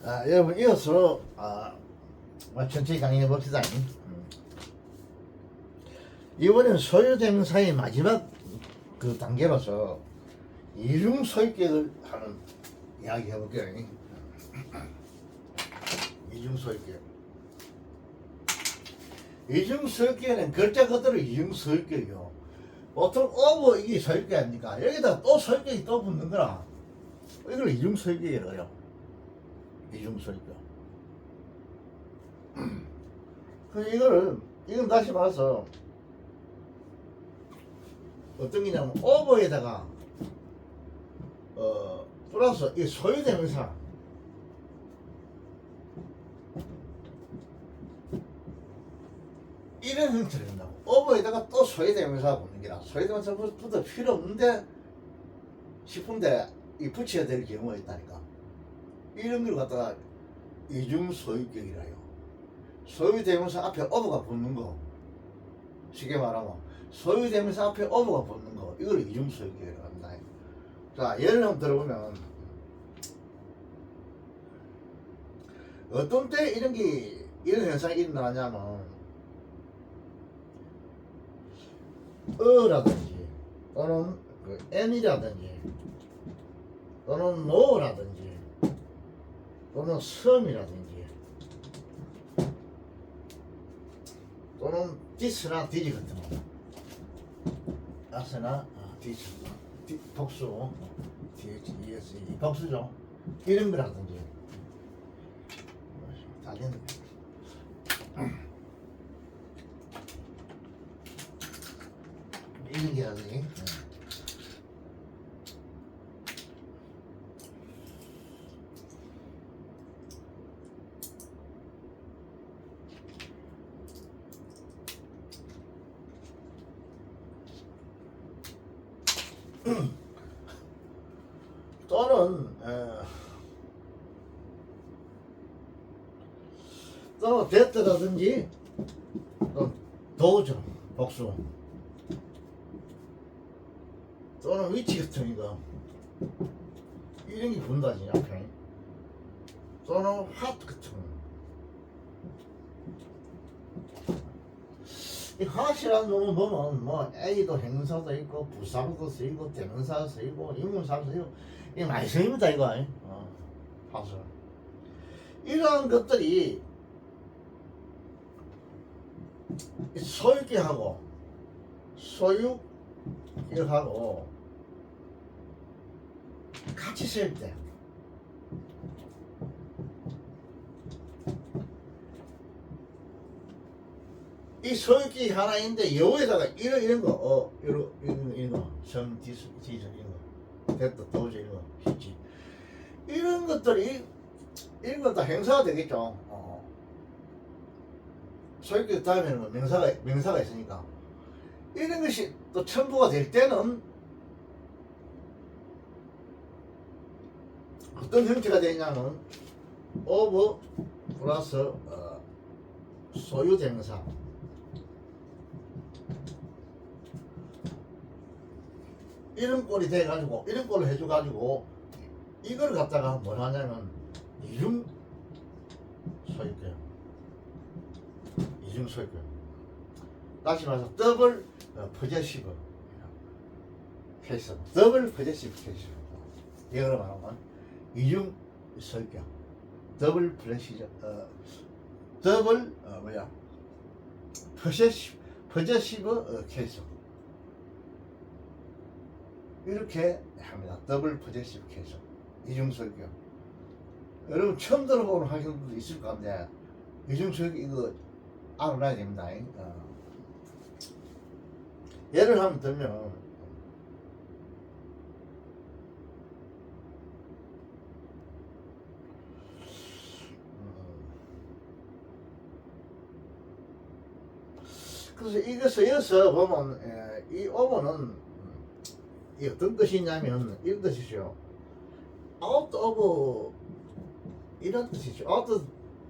여러분 이어서 천천히 강의해 봅시다. 이번엔 소유대명사의 마지막 그 단계로서 이중 소유격을 하는 이야기 해볼게요. 이중 소유격. 이중 소유격에는 글자 그대로 이중 소유격이요. 보통 오버 이게 소유격이 아닙니까? 여기다가 또 소유격이 또 붙는 거라. 이걸 이중 소유격이라고 해요. 이중 소유격. 그래서 이건 다시 봐서 어떤 게냐면 오버에다가 플러스 이 소유대명사 이런 형태를 한다고. 오버에다가 또 소유대명사가 붙는 게라. 소유대명사부터 필요 없는데 싶은데 이 붙여야 될 경우가 있다니까. 이런 걸 갖다가 이중 소유격이라 해요. 소유대명사 앞에 오버가 붙는 거, 쉽게 말하면 소유대명사 앞에 오버가 붙는 거, 이걸 이중 소유격이라고 합니다. 자, 예를 한번 들어보면 어떤 때 이런 현상이 일어나냐면 라든지 또는 그 n이라든지 또는 no라든지 또는 some이라든지 또는 this나 this 같은 거, as나 this, 복수, this, 복수죠. 이런 거라든지 다 되는 이런 게라든지 또는 또 됐다라든지 또 도죠, 복수, 또는 위치 같은 거 이런 게 본다지 앞에. 또는 핫 같은 거. 이 핫이라는 놈은 보면 뭐 A도 형용사도 있고 부사도 쓰이고 대명사도 쓰이고 인문사도 쓰이고 이게 많이 쓰입니다 이거. 핫을. 이러한 것들이 소유격하고 소유격하고 같이 쓸 때 이 소유격이 하나 있는데 여기다가 이런 거 이런 거 성, 디스, 이런 거 됐다 도저 이런 거 쉽지. 이런 것들이 이런 건 다 행사가 되겠죠. 소유격 다음에는 명사가 있으니까 이런 것이 또 첨부가 될 때는 어떤 형태가 되냐면 of 플러스 소유대명사 이런 꼴이 돼가지고 이런 꼴을 해줘가지고 이걸 갖다가 뭘 하냐면 이중 소유격. 이중 소유격. 다시 말해서 더블 포제시브 케이스. 더블 포제시브 케이스. 이거로 말하면 이중 소유격. 더블 플래시죠. 더블 포제시브 케이스. 이렇게 합니다. 더블 포제시브 케이스. 이중 소유격. 여러분 처음 들어보는 학생들도 있을 건데 이중 소유격 이거 알아놔야 됩니다. 예를 한번 들면 그래서 이것에서 보면 이 오버는 이 어떤 뜻이냐면 이런 뜻이죠. out of 이런 뜻이죠. out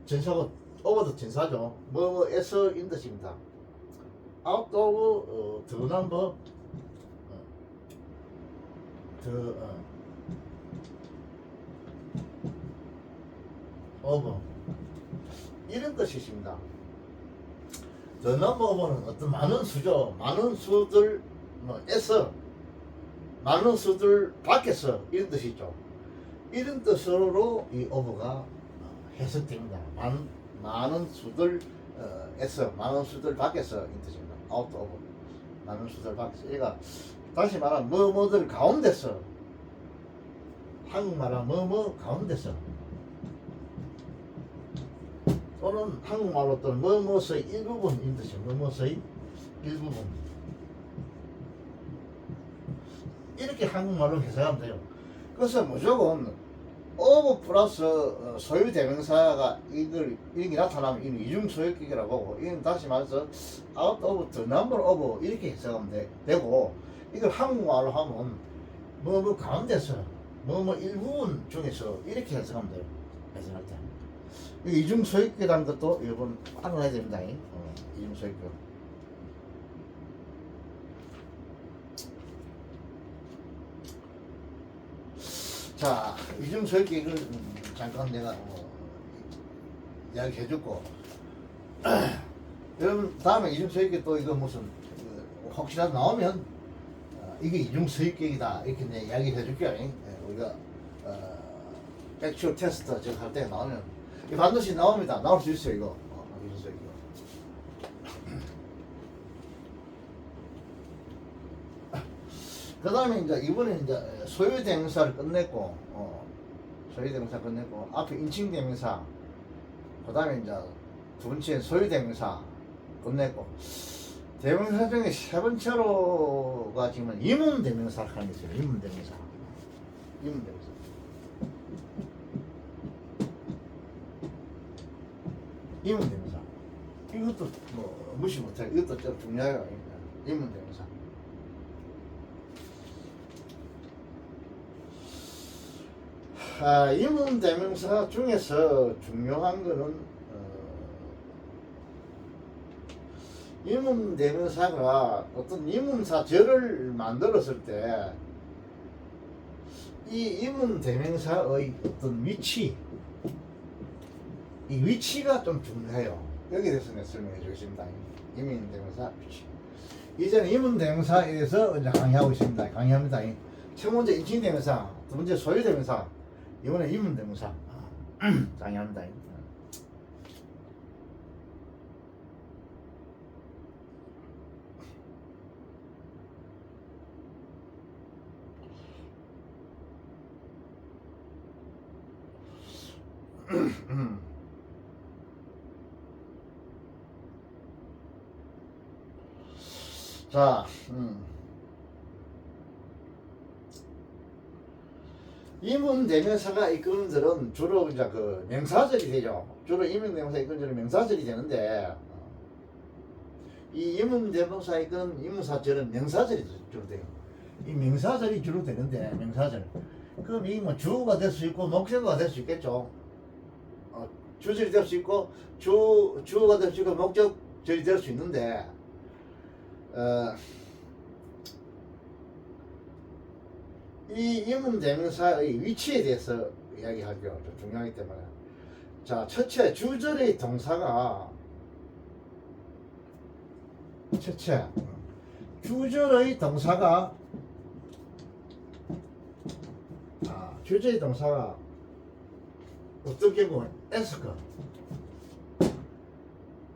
전사고 over도 전사죠. 뭐에서인 뜻입니다. out of the number over 이런 뜻이 있습니다. The number of는 어떤 많은 수죠. 많은 수들 에서 많은 수들 밖에서 이런 뜻이 있죠. 이런 뜻으로 이 over가 해석됩니다. 많은 수들 에서 많은 수들 밖에서 이 뜻입니다. out of 많은 수들 밖에서. 얘가 다시 말하면 뭐뭐들 가운데서 한국말은 뭐뭐 가운데서 또는 한국말로 또는 뭐뭐의 일부분인 뜻이죠. 뭐뭐의 일부분 이렇게 한국말로 해석하면 돼요. 그래서 무조건 of 플러스 소유 대명사가 이게 나타나면 이는 이중 소유격이라고 하고 이건 다시 말해서 out of the number of 이렇게 해석하면 되고 이걸 한국말로 하면 뭐 가운데서 뭐 일부분 중에서 이렇게 해석하면 돼요. 해석할 때 이중 소유격이라는 것도 여러분 알아야 됩니다. 이중 소유격. 자, 이중 소유격을 잠깐 내가 이야기 해줬고 여러분 다음에 이중 소유격 또 이거 무슨 혹시라도 나오면 이게 이중 소유격이다 이렇게 내 이야기 해줄게요. 우리가 액츄얼 테스트 제가 할 때 나오면 반드시 나옵니다. 나올 수 있어요. 이거 이중 소유격. 그 다음에 이제 이번에 이제 소유대명사를 끝냈고, 소유대명사 끝냈고, 앞에 인칭대명사, 그 다음에 이제 두 번째 소유대명사 끝냈고, 대명사 중에 세 번째로가 지금 이문대명사를 하는 게 있어요. 이문대명사. 이문대명사. 이문대명사. 이것도 뭐 무시 못해. 이것도 좀 중요해요. 이문대명사. 이문 대명사 중에서 중요한 거는 이문 대명사가 어떤 이문사절을 만들었을 때 이 이문 대명사의 어떤 위치, 이 위치가 좀 중요해요. 여기에 대해서 내가 설명해 주겠습니다. 이문 대명사 위치. 이제는 이문 대명사에 대해서 이제 강의하고 있습니다. 강의합니다. 첫 번째 인칭 대명사, 두 번째 소유 대명사. 이번에 이문 대명사 강의합니다. 자, 이문 대명사가 이끄는 절은 주로 이제 그 명사절이 되죠. 주로 이문 대명사 이끄는 절은 명사절이 되는데 이 이문 대명사 이끄는 이문사절은 명사절이 주로 돼요. 이 명사절이 주로 되는데 명사절. 그럼 이 뭐 주어가 될 수 있고 목적어가 될 수 있겠죠. 주절이 될 수 있고 주어가 될 수 있고 목적절이 될 수 있는데 이 이문 대명사의 위치에 대해서 이야기하죠. 좀 중요하기 때문에. 자, 첫째 주절의 동사가 주절의 동사가 어떤 경우는 에스크 그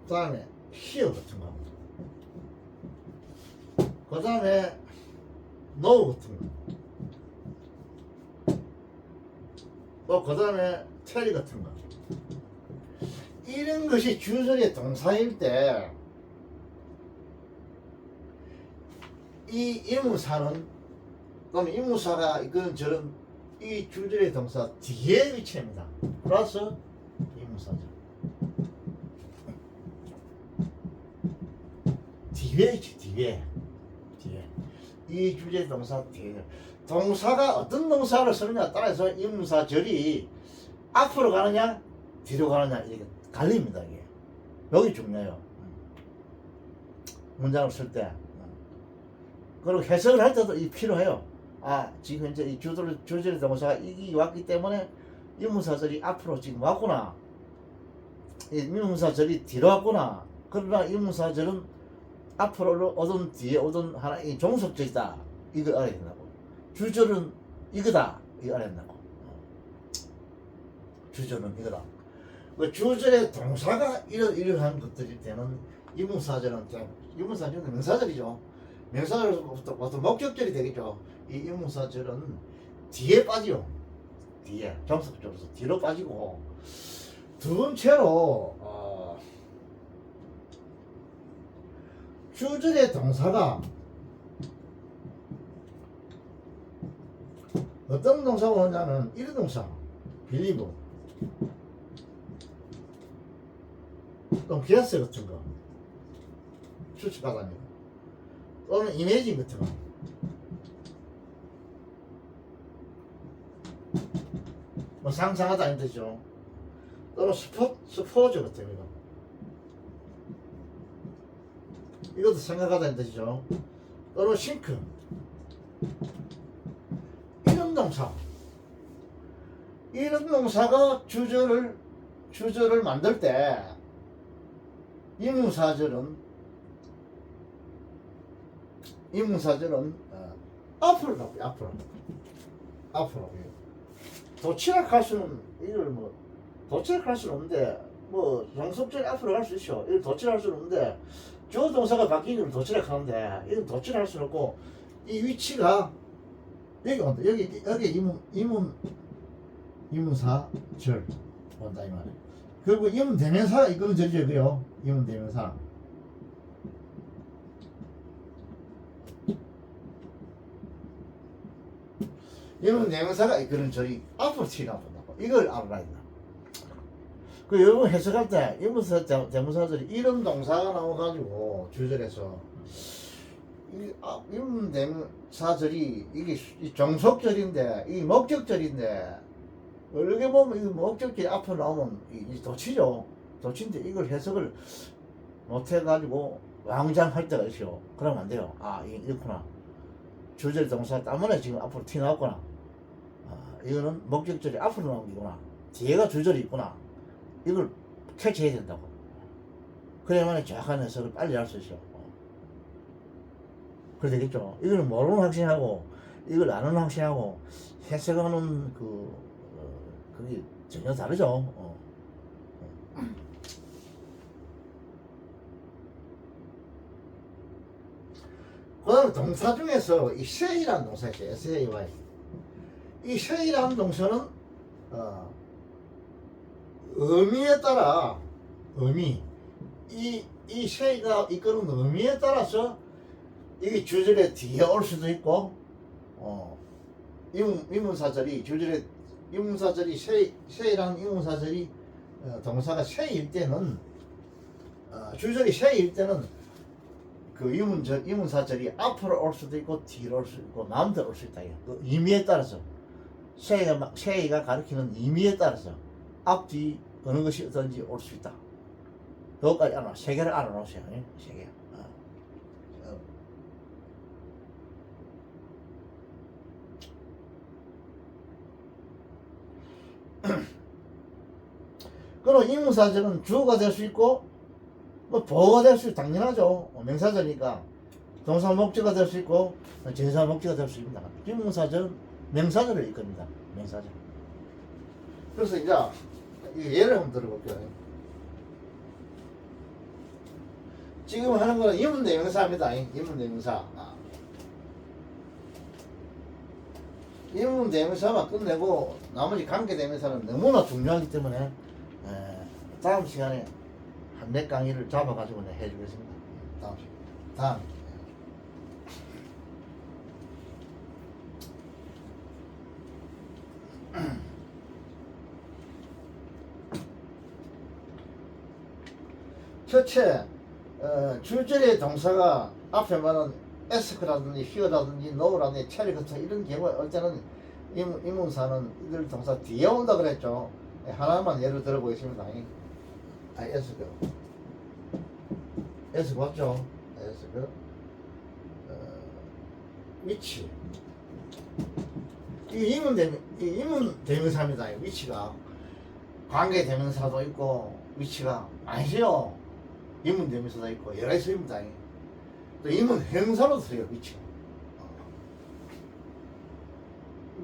다음에 히어 같은 거 그 다음에 노 같은 거 그 다음에 테리 같은 거 이런 것이 주절의 동사일 때 이 이문사는 또는 이문사가 이건 저런 이 주절의 동사 뒤에 위치합니다. 플러스 이문사죠. 뒤에 있지 뒤에 이 주절의 동사 뒤에 동사가 어떤 동사를 쓰느냐에 따라서 이문사절이 앞으로 가느냐 뒤로 가느냐 이게 갈립니다. 이게 여기 중요해요. 문장을 쓸 때 그리고 해석을 할 때도 이 필요해요. 지금 이제 이 주절의 동사가 이기 왔기 때문에 이문사절이 앞으로 지금 왔구나. 이 이문사절이 뒤로 왔구나. 그러나 이문사절은 앞으로 오든 뒤에 오든 하나의 종속절이다. 이걸 알아야 된다고. 주절은 이거다. 이거 알아야 된다고. 주절은 이거다. 그 주절의 동사가 이러한 것들일 때는 이문사절은 이문사절은 명사절이죠. 명사절부터 보통 목적절이 되겠죠. 이 이문사절은 뒤에 빠지요. 뒤에 종속절로서 뒤로 빠지고 두 번째로 주절의 동사가 어떤 동사가 오냐면 이런 동사 believe 또는 guess 같은 거 추측하다니 또는 imagine 같은 거 뭐 상상하다 이 뜻이죠. 또는 스포즈 같은 거 이것도 생각하다 이 뜻이죠. 또는 싱크 이런 동사가 주절을 만들 때 이문사절은 앞으로 나와요. 앞으로 도치락할 수는 이걸 뭐 도치락할 수는 없는데 뭐 종속절이 앞으로 갈 수 있죠. 이걸 도치락할 수는 없는데 주어 동사가 바뀌는 걸 도치락하는데 이건 도치락할 수는 없고 이 위치가 여기 온다. 여기 이문사절 온다 이 말이에요. 그리고 이문대명사가 이거는 절이고요. 이문대명사. 이문대명사가 이거는 절이 앞으로 튀어나온다고. 이걸 알아야 된다. 그 여러분 해석할 때 이문사 대명사절이 이런 동사가 나와가지고 주절에서 이문대명사절이 이게 종속절인데 이 목적절인데 어떻게 보면 이 목적절이 앞으로 나오면 이 도치죠. 도치인데 이걸 해석을 못해가지고 왕장할 때가 있어요. 그러면 안 돼요. 이렇구나. 주절 동사 때문에 지금 앞으로 튀어나왔구나. 이거는 목적절이 앞으로 나온 거구나. 뒤에가 주절이 있구나. 이걸 캐치해야 된다고. 그래야만 정확한 해석을 빨리 할 수 있어요. 그래 되겠죠. 이걸 모르는 학생하고 이걸 아는 학생하고 해석하는 그게 전혀 다르죠. 그 다음에 동사 중에서 이 say라는 동사 있어요. SAY. 이 say라는 동사는 의미에 따라 이 say가 이끄는 의미에 따라서 이게 주절의 뒤에 올 수도 있고 이문사절이 주절의 이문사절이 say라는 이문사절이 동사가 say일 때는 주절이 say일 때는 그 이문사절이 앞으로 올 수도 있고 뒤로 올 수도 있고 마음대로 올 수 있다. 그 의미에 따라서 say가 가리키는 의미에 따라서 앞뒤 어느 것이 어떤지 올 수 있다. 그것까지 알아. 세 개를 알아놓으세요. 세 개. 그럼 이문사절은 주어가 될 수 있고 뭐 보어가 될 수 있고 당연하죠. 명사절이니까 동사 목적어가 될 수 있고 전사 목적어가 될 수 있습니다. 이문사절은 명사절을 이끕니다. 명사절. 그래서 이제 예를 한번 들어볼게요. 지금 하는 거는 이문대명사입니다. 이문대명사. 이문대명사만 끝내고 나머지 관계대명사는 너무나 중요하기 때문에 다음 시간에 한 몇 강의를 잡아가지고 해주겠습니다. 다음. 첫째, 주절의 동사가 앞에 말한 ask라든지 here라든지 no라든지 tell 같은 이런 경우에 올 때는 이문사는 이들 동사 뒤에 온다 그랬죠. 하나만 예를 들어보겠습니다. ask 맞죠? ask 위치 이 인문 대명사입니다. 위치가 관계 대명사도 있고 위치가 아니죠. 인문 대명사도 있고 여러 가지 쓰입니다. 또 인문 형사로 써요. 위치가.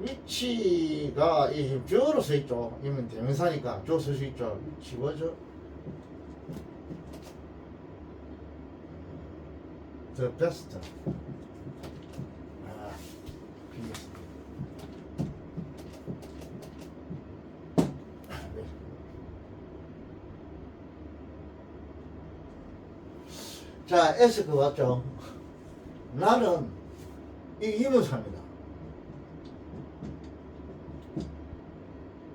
위치가 이 주어로 써 있죠. 인문 대명사니까 주어 쓸 수 있죠. 위치 뭐죠? The best. 비교했습니다. 네. 자, 에스크 왔죠? 나는 이 이문사입니다.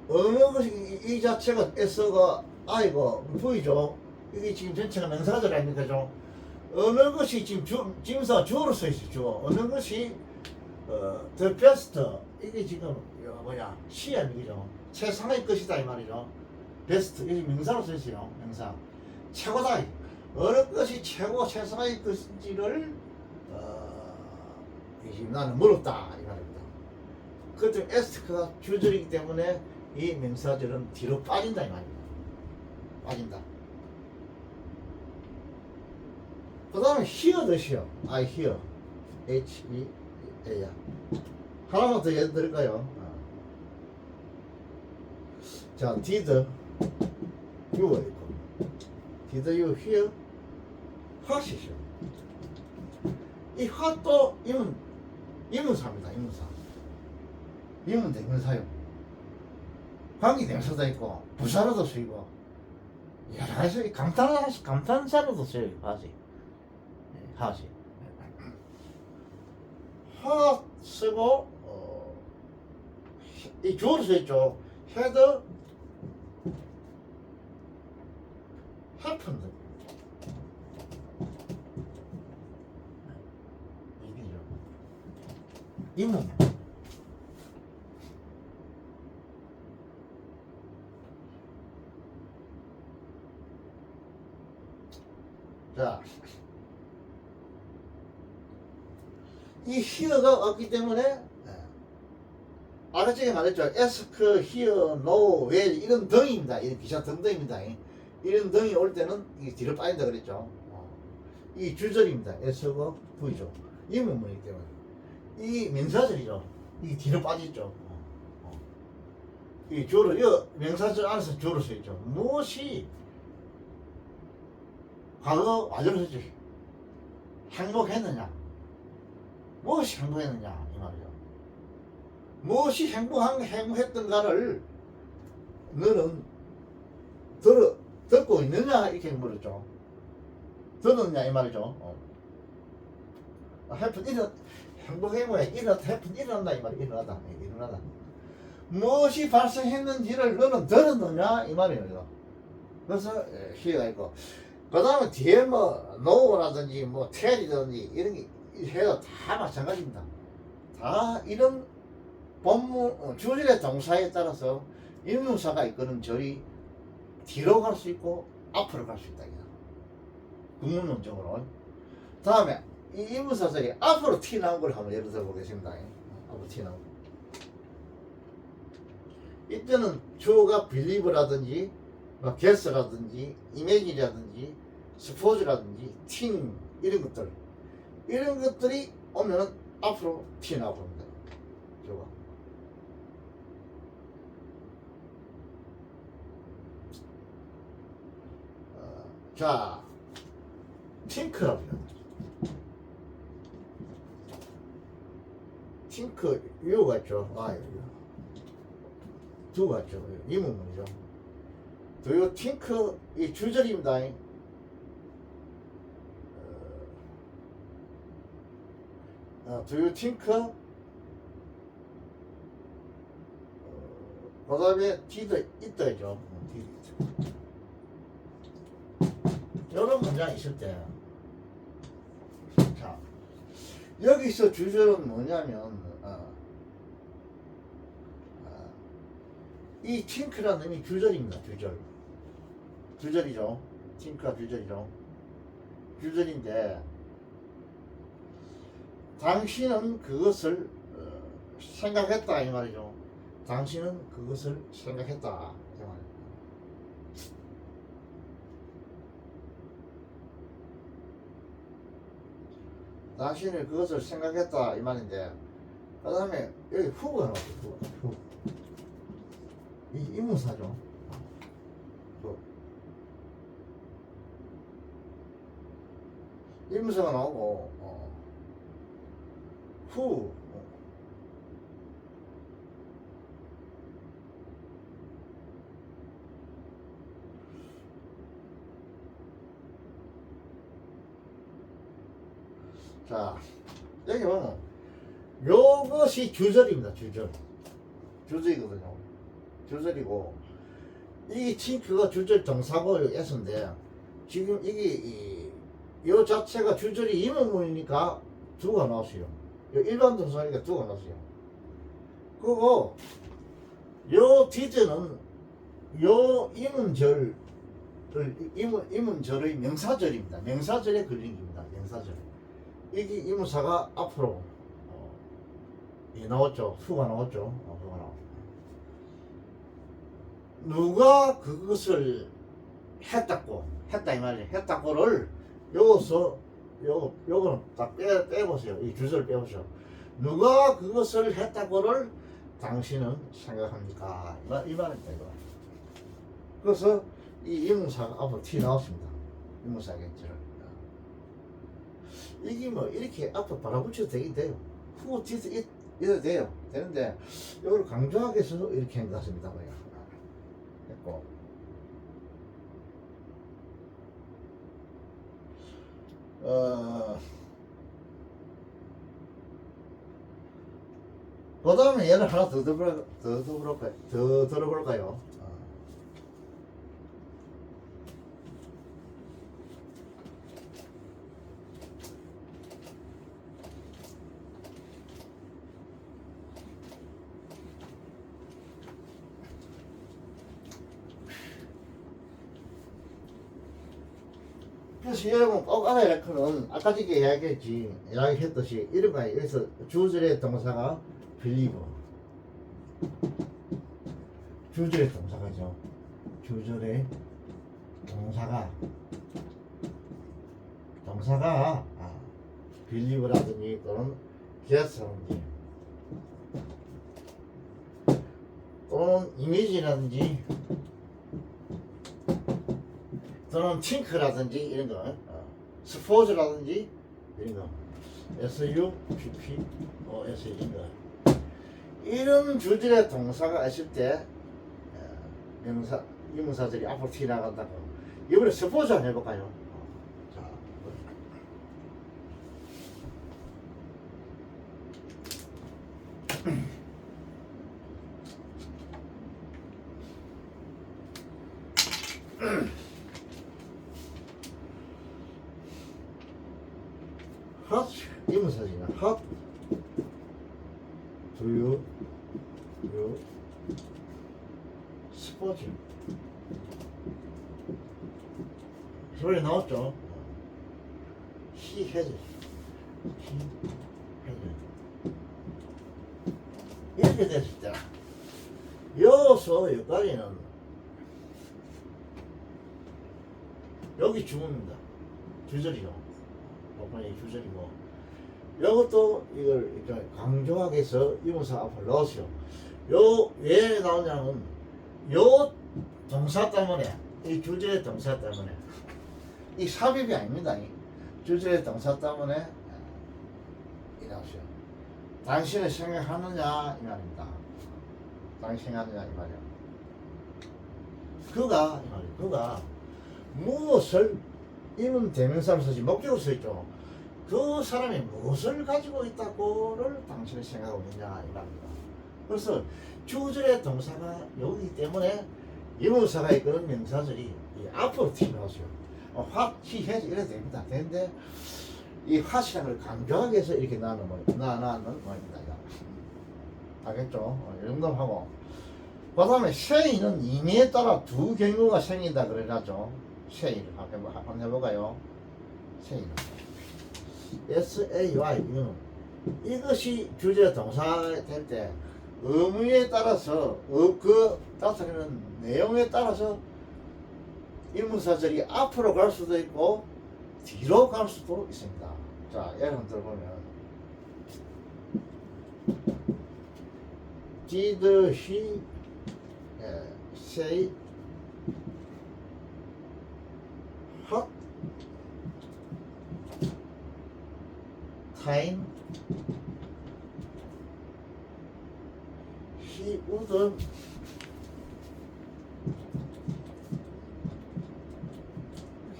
어느 것이 이 자체가 S가 I고 V죠. 이게 지금 전체가 명사절 아닙니까? 좀 어느 것이 지금 짐사 주어로 써 있어요. 주어. 어느 것이 the best 이게 지금 뭐냐 시험이죠. 최상의 것이다 이 말이죠. best 이게 명사로 써 있어요. 명사 최고다. 어느 것이 최고 최상의 것인지를 지금 나는 물었다 이 말입니다. 그때 에스트가 주절이기 때문에 이 명사절은 뒤로 빠진다 이 말입니다. 빠진다. 그 다음에 here도 쉬어. I hear. H-E-A야. 하나만 더 예를 들까요? 자, did you 있고. did you hear? 핫이죠. 이 핫도 이문사입니다. 이문사. 이문 대명사요. 관계 대명사도 있고 부사로도 쓰이고 여러 가지 감탄사로도 쓰여요. 핫이. 핫이. 핫 쓰고 이 주어로 써있죠. had happened. 이게죠. 이문. 자, 이 here가 없기 때문에 아래쪽에 말했죠. ask, hear, know, where 이런 등입니다. 이런 기사 등등입니다. 이런 등이 올 때는 이게 뒤로 빠진다 그랬죠. 이 주절입니다. S가 V죠. 이 문문이기 때문에 이 명사절이죠. 이 뒤로 빠졌죠. 이 주어로 이 명사절 안에서 주어로 써 있죠. 무엇이 과거 완전히 썼죠. 행복했느냐? 무엇이 행복했느냐 이 말이죠. 무엇이 행복했던가를 너는 듣고 있느냐 이렇게 물었죠. 듣느냐 이 말이죠. 행복해 뭐야? 일어난다 이 말이 일어나다. 무엇이 발생했는지를 너는 들었느냐 이 말이에요. 그래서 시가 있고 그 다음에 뒤에 뭐 know라든지 뭐 tell이든지 이런 게 해도 다 마찬가지입니다. 다 이런 본문 주절의 동사에 따라서 인문사가 이끄는 절이 뒤로 갈 수 있고 앞으로 갈 수 있다. 국문론적으로. 다음에 이 인문사절이 앞으로 튀어나온 걸 한번 예를 들어 보겠습니다. 앞으로 튀어나온 거. 이때는 주어가 believe라든지 guess라든지 imagine라든지 suppose라든지 think 이런 것들이 오면은 앞으로 튀어나와 봅니다. 주어가. 자, think라고 해요. think 유가 있죠. 두가 있죠. 이 문문이죠. Do you think 이 주절입니다. Do you think 그 다음에 did 있다죠. 이런 문장이 있을 때 자, 여기서 주절은 뭐냐면 이 think라는 놈이 주절입니다. 주절이죠. think가 주절인데 당신은 그것을 생각했다 이 말이죠. 당신은 그것을 생각했다 이 말이죠. 당신이 그것을 생각했다 이 말인데, 그 다음에 여기 후가 나왔죠. 후. 이 이문사죠. 후. 이문사가 나오고 후. 자, 여기 보면 요것이 주절입니다. 주절이거든요. 주절이고, 이 칭크가 주절 동사고 S인데, 지금 이게 요 자체가 주절이 이문문이니까 두가 나왔어요. 일반 동사니까 두가 나왔어요. 그리고 요 디즈는 요 이문절의 명사절입니다. 명사절에 걸린 겁니다. 명사절. 이게 이문사가 앞으로 나왔죠. 후가 나왔죠. 후가 나왔죠. 누가 그것을 했다 이 말이에요. 했다고를 여기서 요거는 딱 빼보세요. 이 주절 빼보세요. 누가 그것을 했다고를 당신은 생각합니까? 이 말입니다. 이거. 그래서 이 이문사가 앞으로 튀어 나왔습니다. 이문사겠죠. 이게 뭐 이렇게 앞에 바라붙여도 되긴 돼요. 후보 뒤에서 이래도 돼요. 되는데 이걸 강조하기 위해서 이렇게 한 것 같습니다. 했고, 그 다음에 얘를 하나 더 들어볼까요? 그래서 여러분 꼭 알아야 할 거는, 아까 전에 이야기했듯이 이런 거예요. 여기서 주절의 동사가 believe. 주절의 동사가죠. 주절의 동사가 believe라든지 또는 guess라든지 또는 image라든지 또는 think라든지 이런 거, suppose라든지 이런 거, S-U-P-P-O-S 이런 거, 이런 주절의 동사가 있을 때 이문사들이 앞으로 튀어나간다고. 이번에 suppose 한번 해볼까요? 자, hot 이문사지나 hot do you suppose 소리 나왔죠? he has 이렇게 됐을 때 여기서 여기까지는 여기 주문입니다. 주절이요. 보편의 주절이고, 이것도 이걸 이렇게 강조하기 위해서 이문사 앞을 넣었어요. 왜 나오냐면 요 동사 때문에, 이 주절의 동사 때문에, 이 삽입이 아닙니다. 이 주절의 동사 때문에 이 나오죠. 당신을 생각하느냐 이 말입니다. 당신 생각하느냐 이 말이야. 그가 무엇을, 이문 대명사로 쓰지 목적으로 써있죠. 그 사람이 무엇을 가지고 있다고를 당신이 생각하고 있느냐 이 말입니다. 그래서 주절의 동사가 여기 때문에 이문사가 이끄는 명사절이 앞으로 튀어나왔어요. what, he, has 이래도 됩니다. 되는데 이 what이라는 걸 강조하기 위해서 이렇게 나누는 말입니다. 알겠죠? 이 정도 하고, 그 다음에 say는 의미에 따라 두 경우가 생긴다 그래가죠. say를 한번 해볼까요? say는 S-A-Y, 이거는 이것이 주제 동사가 될 때 의무에 따라서 그 다스리는 내용에 따라서 인문사절이 앞으로 갈 수도 있고 뒤로 갈 수도 있습니다. 자, 예를 들어보면 Did he say hot time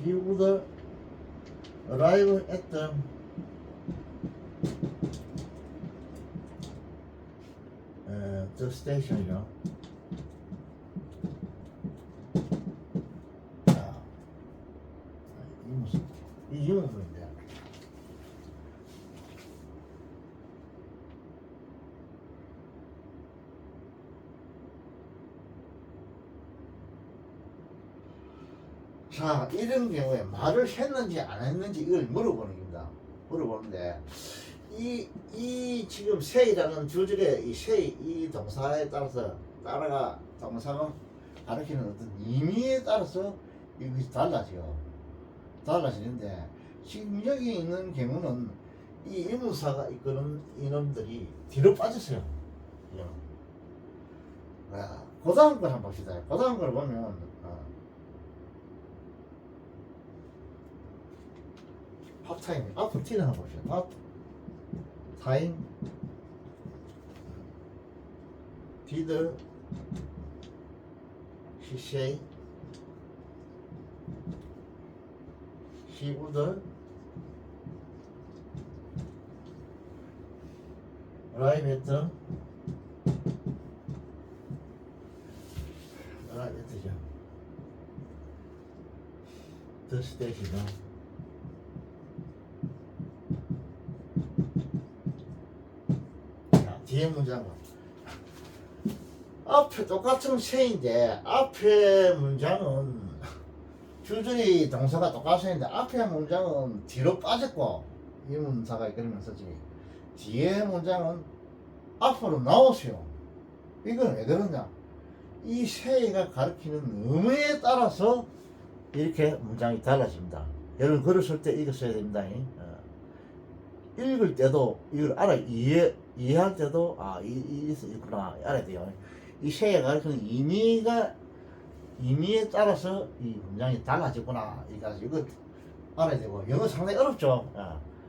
he would arrive at the station이죠. 자, 이 유무인데 자, 이런 경우에 말을 했는지 안 했는지 이걸 물어보는 겁니다. 물어보는데 이 지금 say라는 주절의 이 say 이 동사에 따라서 따라가 동사가 가리키는 어떤 의미에 따라서 이것이 달라지는데 지금 여기 있는 경우는 이 인문사가 이끄는 이놈들이 뒤로 빠졌어요. 그 다음 걸 한번 봅시다. 그 다음 걸 보면 핫타임 앞으로 T를 한번 봅시다. 핫타임 Did he say he would arrive at the station. 뒤에 문장은 앞에 똑같은 say인데 앞에 문장은 주절이 동사가 똑같은데 앞에 문장은 뒤로 빠졌고 이 문사가 이끌면서지 뒤에 문장은 앞으로 나오세요. 이건 왜 그러냐? 이 say가 가리키는 의미에 따라서 이렇게 문장이 달라집니다. 여러분 글을 쓸 때 이거 써야 됩니다. 읽을 때도 이걸 이해할 때도 있구나 알아야 돼요. 이 say가 가리키는 의미에 따라서 이 문장이 달라지구나 이거 알아야 되고 영어 상당히 어렵죠.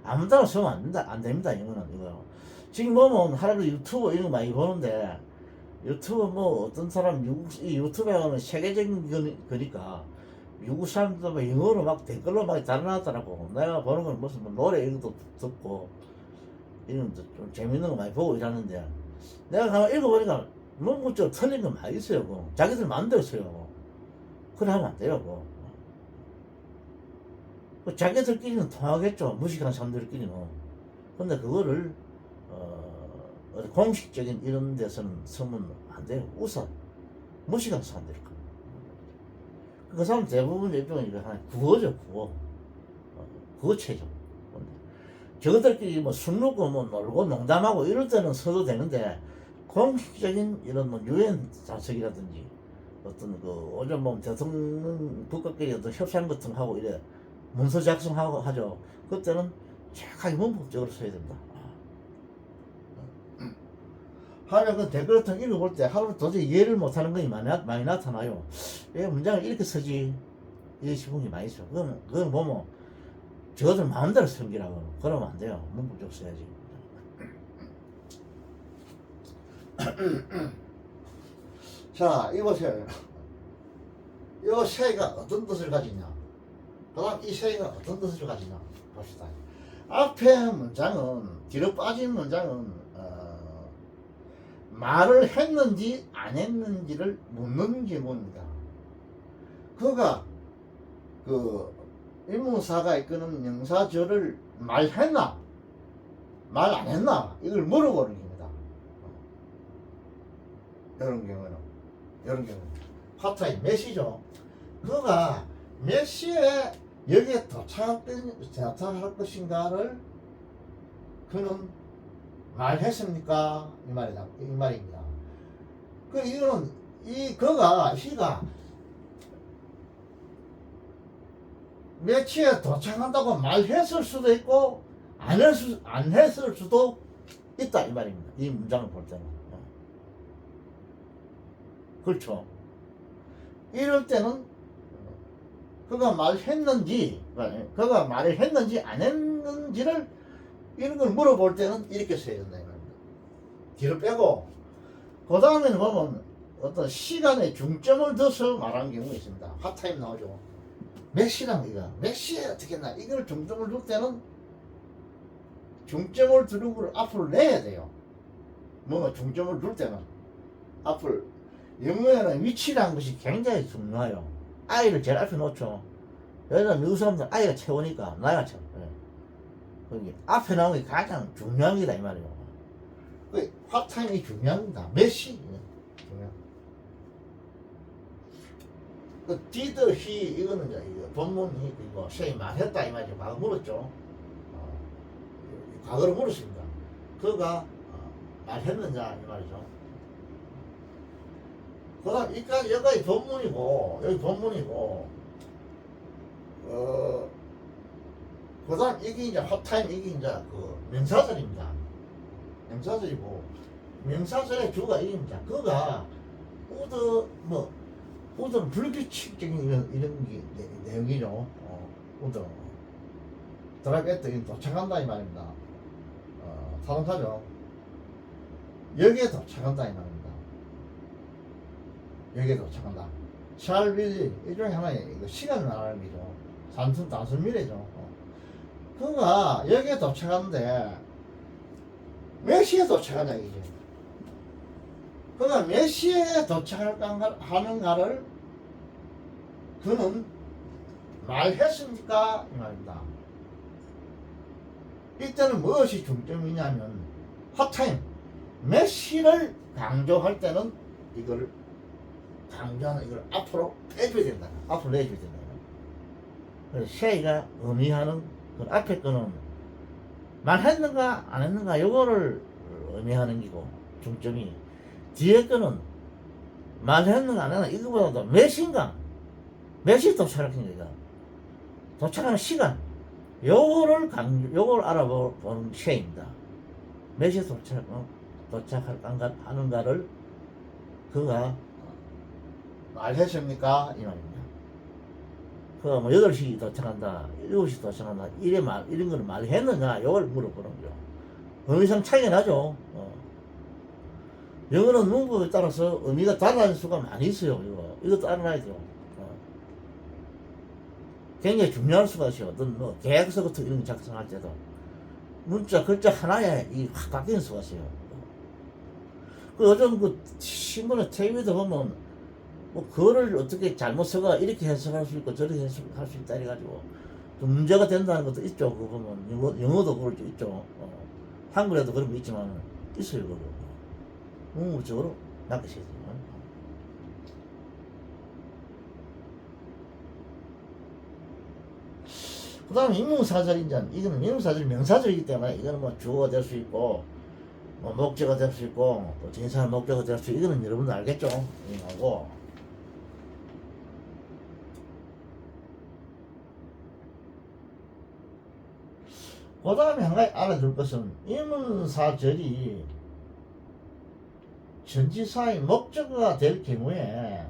아무 데나 쓰면 안 됩니다. 영어는 이거. 지금 보면 하루도 유튜브 이런 거 많이 보는데 유튜브 뭐 어떤 사람 이 유튜브는 세계적인 거니까 미국 사람들도 막 영어로 막 댓글로 막 달아놨더라고. 내가 보는 건 무슨 뭐 노래 이런 것도 듣고 이런 좀 재밌는 거 많이 보고 이러는데 내가 가만 읽어보니까 너무 좀 틀린 거 많이 있어요. 그거. 자기들 만들었어요. 그래 하면 안 돼요. 그거. 자기들끼리는 통하겠죠. 무식한 사람들끼리는. 근데 그거를 공식적인 이런 데서는 쓰면 안 돼요. 우선 무식한 사람들. 그 사람 대부분 일종의 구어죠, 구어. 구어체죠. 저들끼리 뭐 술 먹고 뭐 놀고 농담하고 이럴 때는 써도 되는데 공식적인 이런 뭐 유엔 자석이라든지 어떤 그 요즘 뭐 대통령 국가끼리 어떤 협상 같은 거 하고 이래 문서 작성하고 하죠. 그때는 정확하게 문법적으로 써야 된다. 하루에 그 댓글 같은 거 읽어볼 때 하루 도저히 이해를 못하는 것이 많이 나타나요. 왜 문장을 이렇게 쓰지? 이런 싶은 게 많이 있어. 그건 보면 저들 마음대로 쓴 기라고. 그러면 안 돼요. 문법적으로 써야지. 자, 이보세요. 이 say가 어떤 뜻을 가지냐? 그 다음 이 say가 어떤 뜻을 가지냐? 봅시다. 앞에 문장은, 뒤로 빠진 문장은 말을 했는지 안 했는지를 묻는 질문입니다. 그가 그 인문사가 이끄는 명사절을 말했나 말 안 했나 이걸 물어보는 겁니다. 이런 경우는 파타임 몇 시죠? 그가 몇 시에 여기에 도착할 것인가를 그는 말했습니까? 이 말입니다. 그 이거는 시가 며칠에 도착한다고 말했을 수도 있고 안 했을 수도 있다 이 말입니다. 이 문장을 볼 때는. 그렇죠. 이럴 때는 그가 말했는지 말을 했는지 안 했는지를 이런 걸 물어볼 때는 이렇게 써야 된다 이 말입니다. 뒤로 빼고 그 다음에는 보면 어떤 시간의 중점을 둬서 말하는 경우가 있습니다. 핫타임 나오죠. 몇 시란 이거 몇 시에 어떻게 했나 이걸 중점을 둘 때는 중점을 두는 걸 앞으로 내야 돼요. 뭔가 중점을 둘 때는 앞을 영어에는 위치라는 것이 굉장히 중요해요. 아이를 제일 앞에 놓죠. 여기다 미국 사람들 아이가 채우니까 나이가 채워. 거기 앞에 나오는 게 가장 중요한 게다 이 말이에요. 그 핫타임이 중요합니다. 몇 시? 중요. 그 did he 이거는 이제 본문이 그리고 쉐이 말했다 이 말이죠. 과거 물었죠. 과거를 물었습니다. 그가 말했느냐 이 말이죠. 그다음 여기까지 본문이고 여기 본문이고 그다음 이게 이제 핫타임 이게 이제 그 명사절입니다. 명사절이고 명사절의 주가 이깁니다. 그가 우드는 불규칙적인 이런 내용이죠. 우드 드라이브 했더니 도착한다 이 말입니다. 자동차죠. 여기에 도착한다 이 말입니다. 여기에 도착한다. 샬비 일종의 하나의 시간을 말하는 거죠. 단순 미래죠. 그가 여기에 도착하는데 몇 시에 도착하냐 이게. 그가 몇 시에 도착하는가를 그는 말했습니까 이 말입니다. 이때는 무엇이 중점이냐면 핫타임 몇 시를 강조할 때는 이걸 강조하는 이걸 앞으로 빼줘야 된다. 앞으로 내줘야 된다. 그래서 쉐이가 의미하는 그 앞에 거는 말했는가 안 했는가 요거를 의미하는 기고 중점이 뒤에 거는 말했는가 안 했는가 이거보다도 몇 시인가 몇 시에 도착하는 거니까 도착하는 시간 요걸 알아보는 쉐입니다. 몇 시에 도착하는가를 그가 말했습니까 이 말입니다. 그가 뭐 8시 도착한다 7시 도착한다 이런 거는 말했느냐 요걸 물어보는 거죠. 의미상 차이가 나죠. 영어는 문법에 따라서 의미가 달라질 수가 많이 있어요. 이것도 알아놔야 돼요. 굉장히 중요할 수가 있어요. 어떤 계약서 같은 이런 거 작성할 때도 문자 글자 하나에 확 바뀌는 수가 있어요. 그 요즘 그 신문에 TV도 보면 그거를 어떻게 잘못 써가 이렇게 해석할 수 있고 저렇게 해석할 수 있다 해가지고 좀 문제가 된다는 것도 있죠. 그거 보면 영어도 그럴 수 있죠. 한글에도 그런 거 있지만 있어요. 그거 문법적으로 낚으셔야 돼요. 그 다음에 인문사절인자 이거는 인문사절 명사절이기 때문에 이거는 뭐 주어가 될 수 있고 뭐 목적어가 될 수 있고 또 전치사 목적어가 될 수 있고 이거는 여러분도 알겠죠? 이거고 그 다음에 한 가지 알아둘 것은 인문사절이 전치사의 목적어가 될 경우에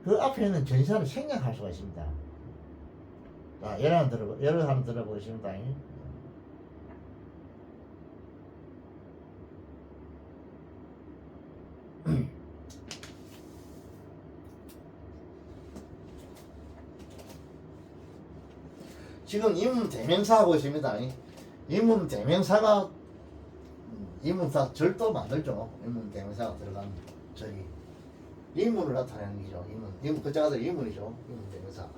그 앞에 있는 전치사를 생략할 수가 있습니다. 자, 예를 한번 들어보겠습니다. 지금 인문 대명사 하고 있습니다. 인문 대명사가 인문사 절도 만들죠. 인문 대명사가 들어간 저기 인문을 나타내는 거죠. 인문 그 자가 인문이죠. 인문 대명사.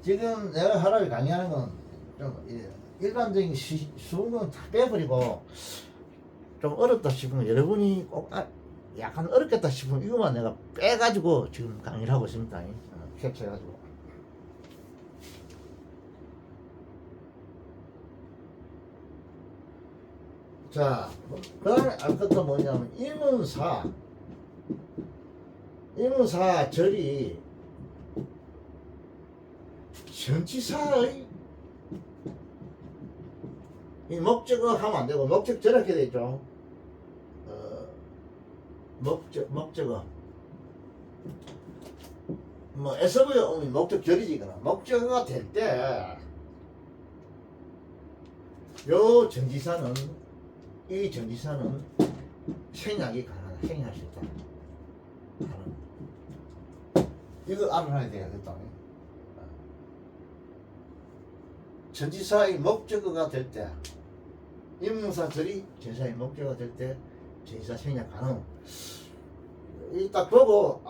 지금 내가 하루에 강의하는 건 좀 일반적인 쉬운 건 다 빼버리고 좀 어렵다 싶으면 여러분이 꼭 약간 어렵겠다 싶으면 이거만 내가 빼가지고 지금 강의를 하고 있습니다. 캡처해가지고. 자, 그 다음에 알 것도 뭐냐면 이문사 절이 전치사의 이 목적어 하면 안 되고 목적절 이렇게 돼 있죠. 목적어 뭐 SV의 의미 목적절이지. 그나 목적어가 될 때 요 전치사는 이 전치사는 생략이 가능하다. 생략할 수 있다. 이거 알아놔야 되겠다. 전치사의 목적어가 될 때, 인문사절이 전치사의 목적어가 될 때 전치사 생략 가능. 이 딱 보고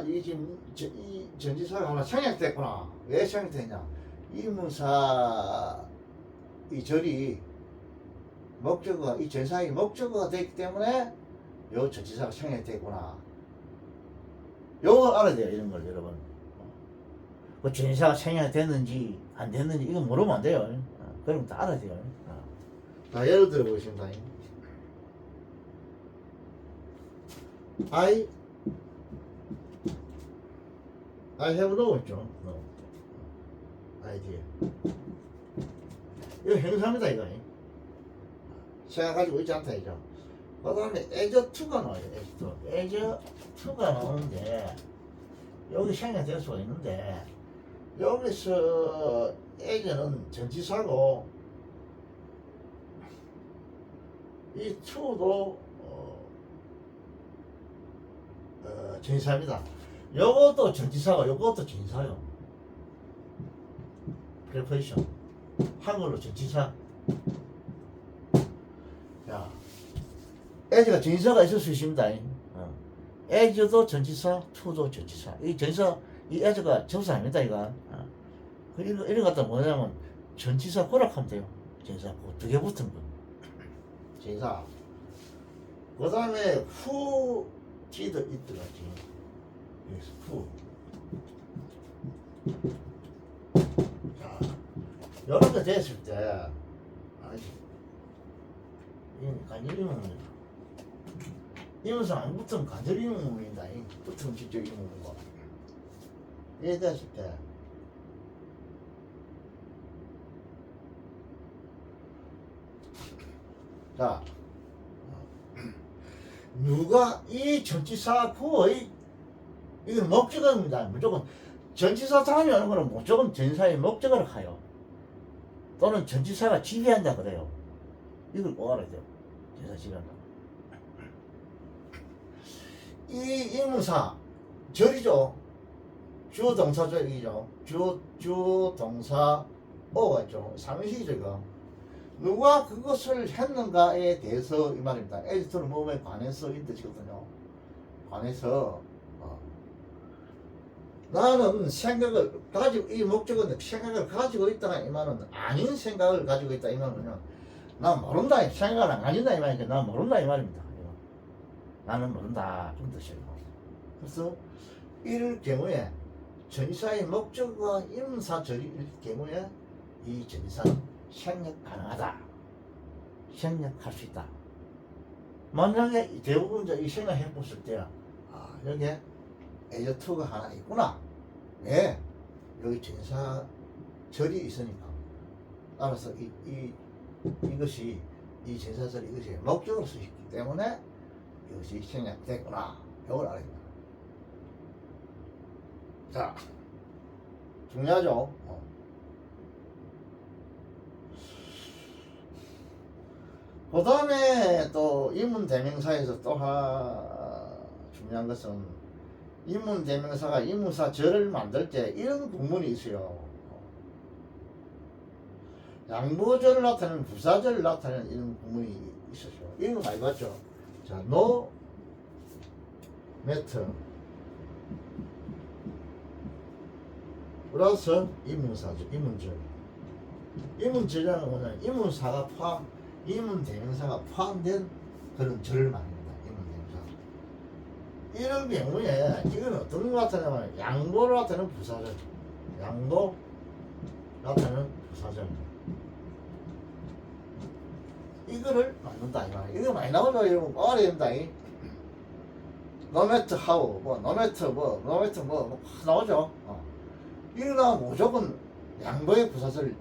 이 지금 이 전치사가 하나 생략됐구나. 왜 생략됐냐? 인문사 이 절이 목적어가 이 전치사의 목적어가 되기 때문에 요 전치사가 생략됐구나. 요거 알아야 돼요. 이런 걸 여러분. 그 전치사가 생략됐는지 안 됐는지 이거 모르면 안 돼요. 그럼 다 알아야 돼요. 자, 예를 들어 보겠습니다. I have no 있죠. No. idea. 이거 형사입니다. 이거. 생각가지고 있지 않다 이죠. 그 다음에 as to가 나와요. as to가 나오는데 여기 생략될 수가 있는데 여기서 as는 전치사고 이 to도 전치사입니다. 요것도 전치사고 요것도 전치사요. preposition 한글로 전치사. 자, as가 전치사가 있을 수 있습니다. as도 전치사, to도 전치사. 이 전치사, 이 as가 접수 아닙니다, 이거. 이런 것도 뭐냐면 전치사 고락하면 돼요. 전치사 두 개 붙은 거. 전치사. 그 다음에 who did it 같지. 여기서 who. 자, 이렇게 됐을 때, 이건 간절 의문입니다. 이문사 안 붙으면 간절 의문입니다. 붙으면 직접 의문이고. 이래 됐을 때, 자, 누가 이 전치사 구의 이건 목적어입니다. 무조건 전치사 다음에 오는 거는 무조건 전치사의 목적어를 가요. 또는 전치사가 지배한다 그래요. 이걸 꼭 알아야 돼요. 전치사 지배한다. 이 인문사 절이죠. 주어 동사 절이죠. 주어 동사 어가 있죠. 삼시죠 이거. 누가 그것을 했는가에 대해서 이 말입니다. 에디터는 뭐에 관해서 이 뜻이거든요. 관해서 나는 생각을 가지고 이 목적은 생각을 가지고 있다 이 말은 아닌 생각을 가지고 있다 이 말은요. 난 모른다 생각을 안 가진다 이 말이니까 난 모른다 이 말입니다. 나는 모른다 그런 뜻이에요. 그래서 이럴 경우에 전치사의 목적과 인사절일 경우에 이 전치사는 생략 가능하다. 생략할 수 있다. 만약에 대부분 이 생각해 봤을 때, 여기에 as to가 하나 있구나. 왜? 여기 전치사 절이 있으니까. 따라서 이것이 이 전치사절 이것이 목적으로 쓰였기 때문에 이것이 생략됐구나. 이걸 알아야 됩니다. 자, 중요하죠. 그 다음에 또 인문대명사에서 또 중요한 것은 인문대명사가 인문사 절을 만들 때 이런 구문이 있어요. 양보절을 나타내는 부사절을 나타내는 이런 구문이 있었죠. 이런 거 많이 봤죠. 자, no matter 플러스 인문사절, 인문절. 이문절이라는 것은 이문사가 포함, 이문대명사가 포함된 그런 절을 말합니다. 이문대명사. 이런 경우에 이건 어떤 것 같냐면 양보를 나타내는 부사절, 양보 나타내는 부사절. 이거를 만든다 이 말이야. 이거 많이 나오죠. 여러분 알아야 된다. No matter how, 뭐 no matter 뭐, no matter 뭐 나오죠. 이거 나오면 무조건 양보의 부사절로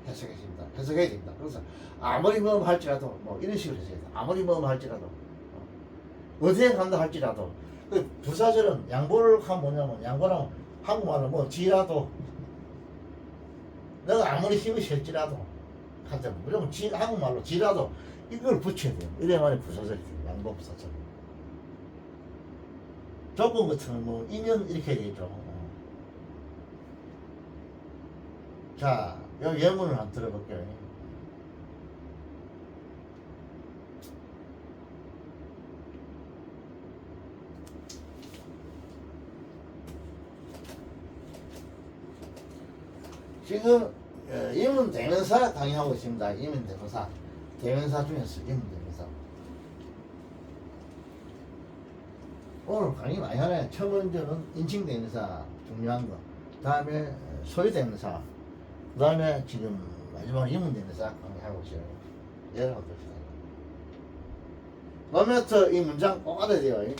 해석해야 됩니다. 그래서 아무리 뭐 할지라도 뭐 이런 식으로 해석해야 돼. 아무리 뭐 할지라도 어디에 간다 할지라도 그 부사절은 양보를 하면 뭐냐면 양보는 한국말로 뭐 지라도 내가 아무리 힘이 실지라도 하자 무조건 한국말로 지라도 이걸 붙여야 돼요. 이래야만 부사절이 돼요. 양보 부사절. 조건 같은 뭐 인연 이렇게 되죠. 자, 여기 예문을 한번 들어볼게요. 지금 이문 대명사 강의하고 있습니다. 이문 대명사. 대명사 중에서 이문 대명사. 오늘 강의 많이 하네. 첫 번째는 인칭 대명사 중요한 거. 다음에 소유 대명사. 그 다음에 지금 마지막 이문 대명사 강의하고 있어요. 예를 한번 봅시다. 노매터 이 문장 꼭 알아야 돼요.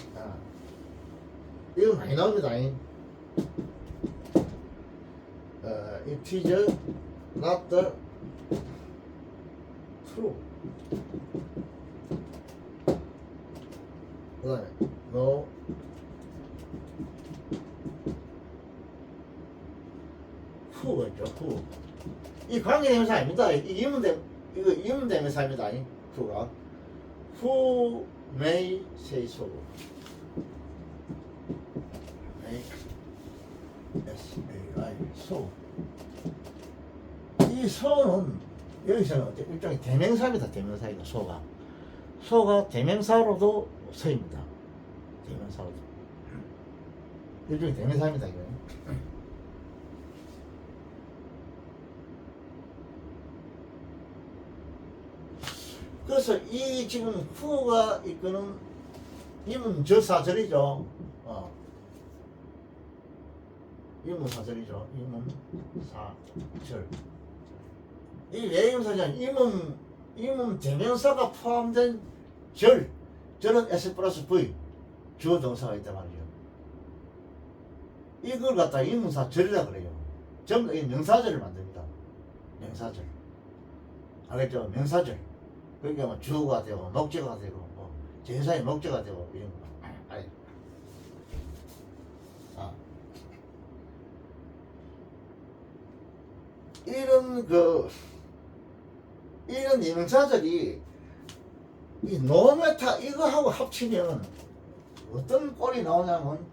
이거 많이 나옵니다. It is not the true. 그 다음에 no who가 있죠. who. 이 관계대명사 아닙니다. 이거 이문대명사입니다. who가 who may say so. S-A-I so. 이 so는 여기서는 일종의 대명사입니다. 대명사이고 so가 대명사로도 서입니다. 대명사로도 일종의 대명사입니다. 이거. 그래서 이 지금 who가 이끄는 이문저사절이죠. 이문사절이죠. 이문사절. 이 외임사절 이문 대명사가 포함된 절은 S 플러스 V 주어 동사가 있단 말이죠. 이걸 갖다 이문사절이라 그래요. 전부 이 명사절을 만듭니다. 명사절. 알겠죠? 명사절. 그러니까 뭐 주어가 되고 목적어가 되고 뭐 제사의 목적어가 되고 이런 거. 알겠죠? 이런 명사절이 이 노메타 이거하고 합치면 어떤 꼴이 나오냐면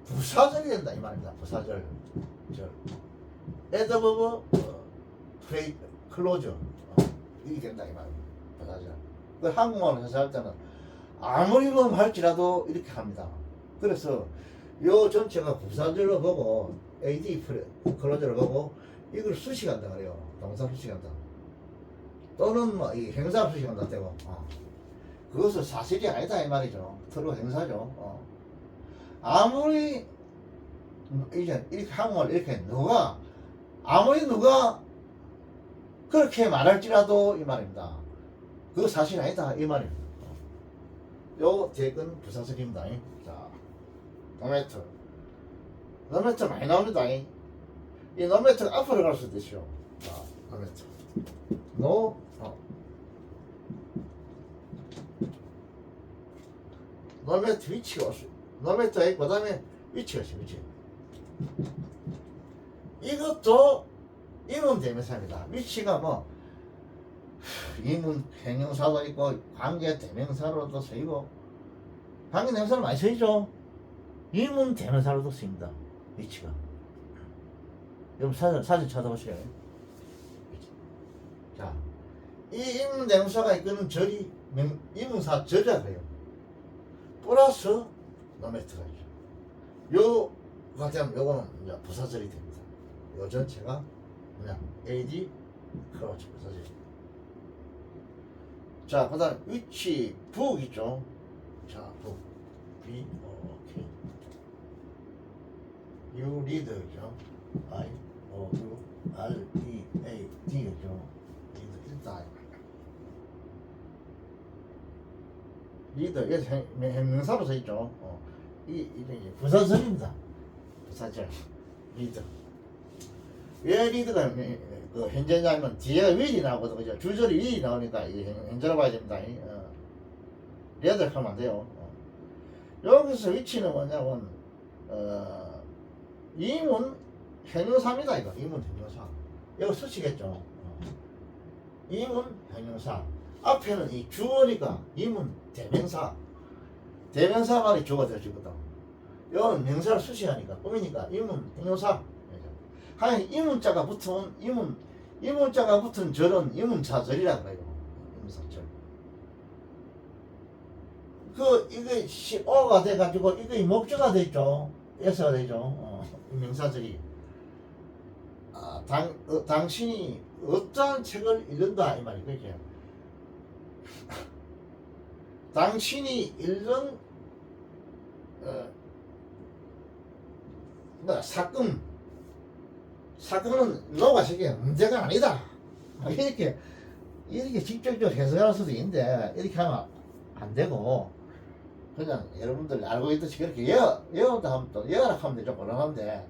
부사절이 된다 이 말입니다. 부사절. 에드버브 프레이 클로저 이게 된다 이 말입니다. 부사절. 그 한국말로 해석할 때는 아무리 뭐 할지라도 이렇게 합니다. 그래서 요 전체가 부사절로 보고 AD 클로저를 보고 이걸 수식한다 그래요. 동사 수식한다. 또는 뭐 이 행사 수식한다 되고. 그것은 사실이 아니다 이 말이죠. 서로 행사죠. 아무리 이제 이렇게 한국말 이렇게 아무리 누가 그렇게 말할지라도 이 말입니다. 그거 사실 아니다 이 말입니다. 요 대근 부사절입니다. 자, 노매터 많이 나옵니다. 이 노매터가 앞으로 갈 수도 있죠. 자, 노매터 노매터 위치가 없어. 노매터에 그 다음에 위치가 있어. 위치. 이것도 이문 대명사입니다. 위치가 뭐 이문 형용사도 있고 관계 대명사로도 쓰이고 관계 대명사로 많이 쓰이죠. 이문 대명사로도 쓰입니다. 위치가. 여러분 사진 찾아보세요. 자, 이 이문 대명사가 이끄는 절이 이문사 절이라고 해요. 플러스 노매터가 있죠. 요 같으면 요거는 이제 부사절이 됩니다. 요 전체가 뭐냐 AD 크로치 부서지. 자, 그 다음 위치 북 있죠. 자, 북 B O K U 리드죠. I O U R E A D죠. 리드 일단 리드 여기서 명사로 써 있죠. 이게 이제 부사절입니다. 부사절 리드. 왜 리드가 그 현재냐면 뒤에가 윌이 나오거든. 그죠? 줄절이 윌이 나오니까 이게 현재로 봐야 됩니다. 리드 하면 안 돼요. 여기서 위치는 뭐냐면 이문 형용사입니다. 이거 이문 형용사. 이거 수치겠죠. 이문 형용사. 앞에는 이 주어니까 이문 대명사. 대명사 말이 주어가 되어지거든. 이거는 명사를 수치하니까 꾸미니까 이문 형용사. 하여 이문자가 붙으면 이문자가 붙은 절은 이문자절이라고 해요. 이문사절. 이게 오가 돼가지고 이게 목적어가 되죠. S가 되죠. 명사절이. 당신이 어떠한 책을 읽는다 이 말이 그죠. 당신이 읽는 사건은 노가식의 문제가 아니다. 이렇게 직접적으로 해석할 수도 있는데 이렇게 하면 안 되고 그냥 여러분들 알고 있듯이 그렇게 외운다 하면 또 외워라 하면 좀 곤란한데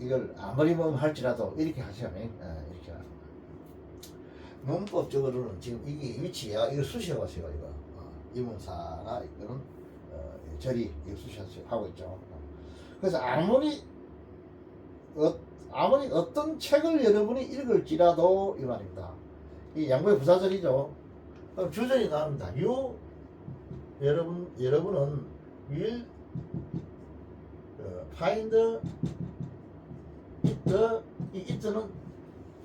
이걸 아무리 뭐 할지라도 이렇게 하시면 이렇게 문법적으로는 지금 이게 위치가 이거 수식어가지고 이거 이문사가 이거는 절이 이거 수식하고 있죠. 그래서 아무리 어떤 책을 여러분이 읽을지라도 이 말입니다. 이 양보의 부사절이죠. 그럼 주절이 나옵니다. 여러분은 will find 이 it는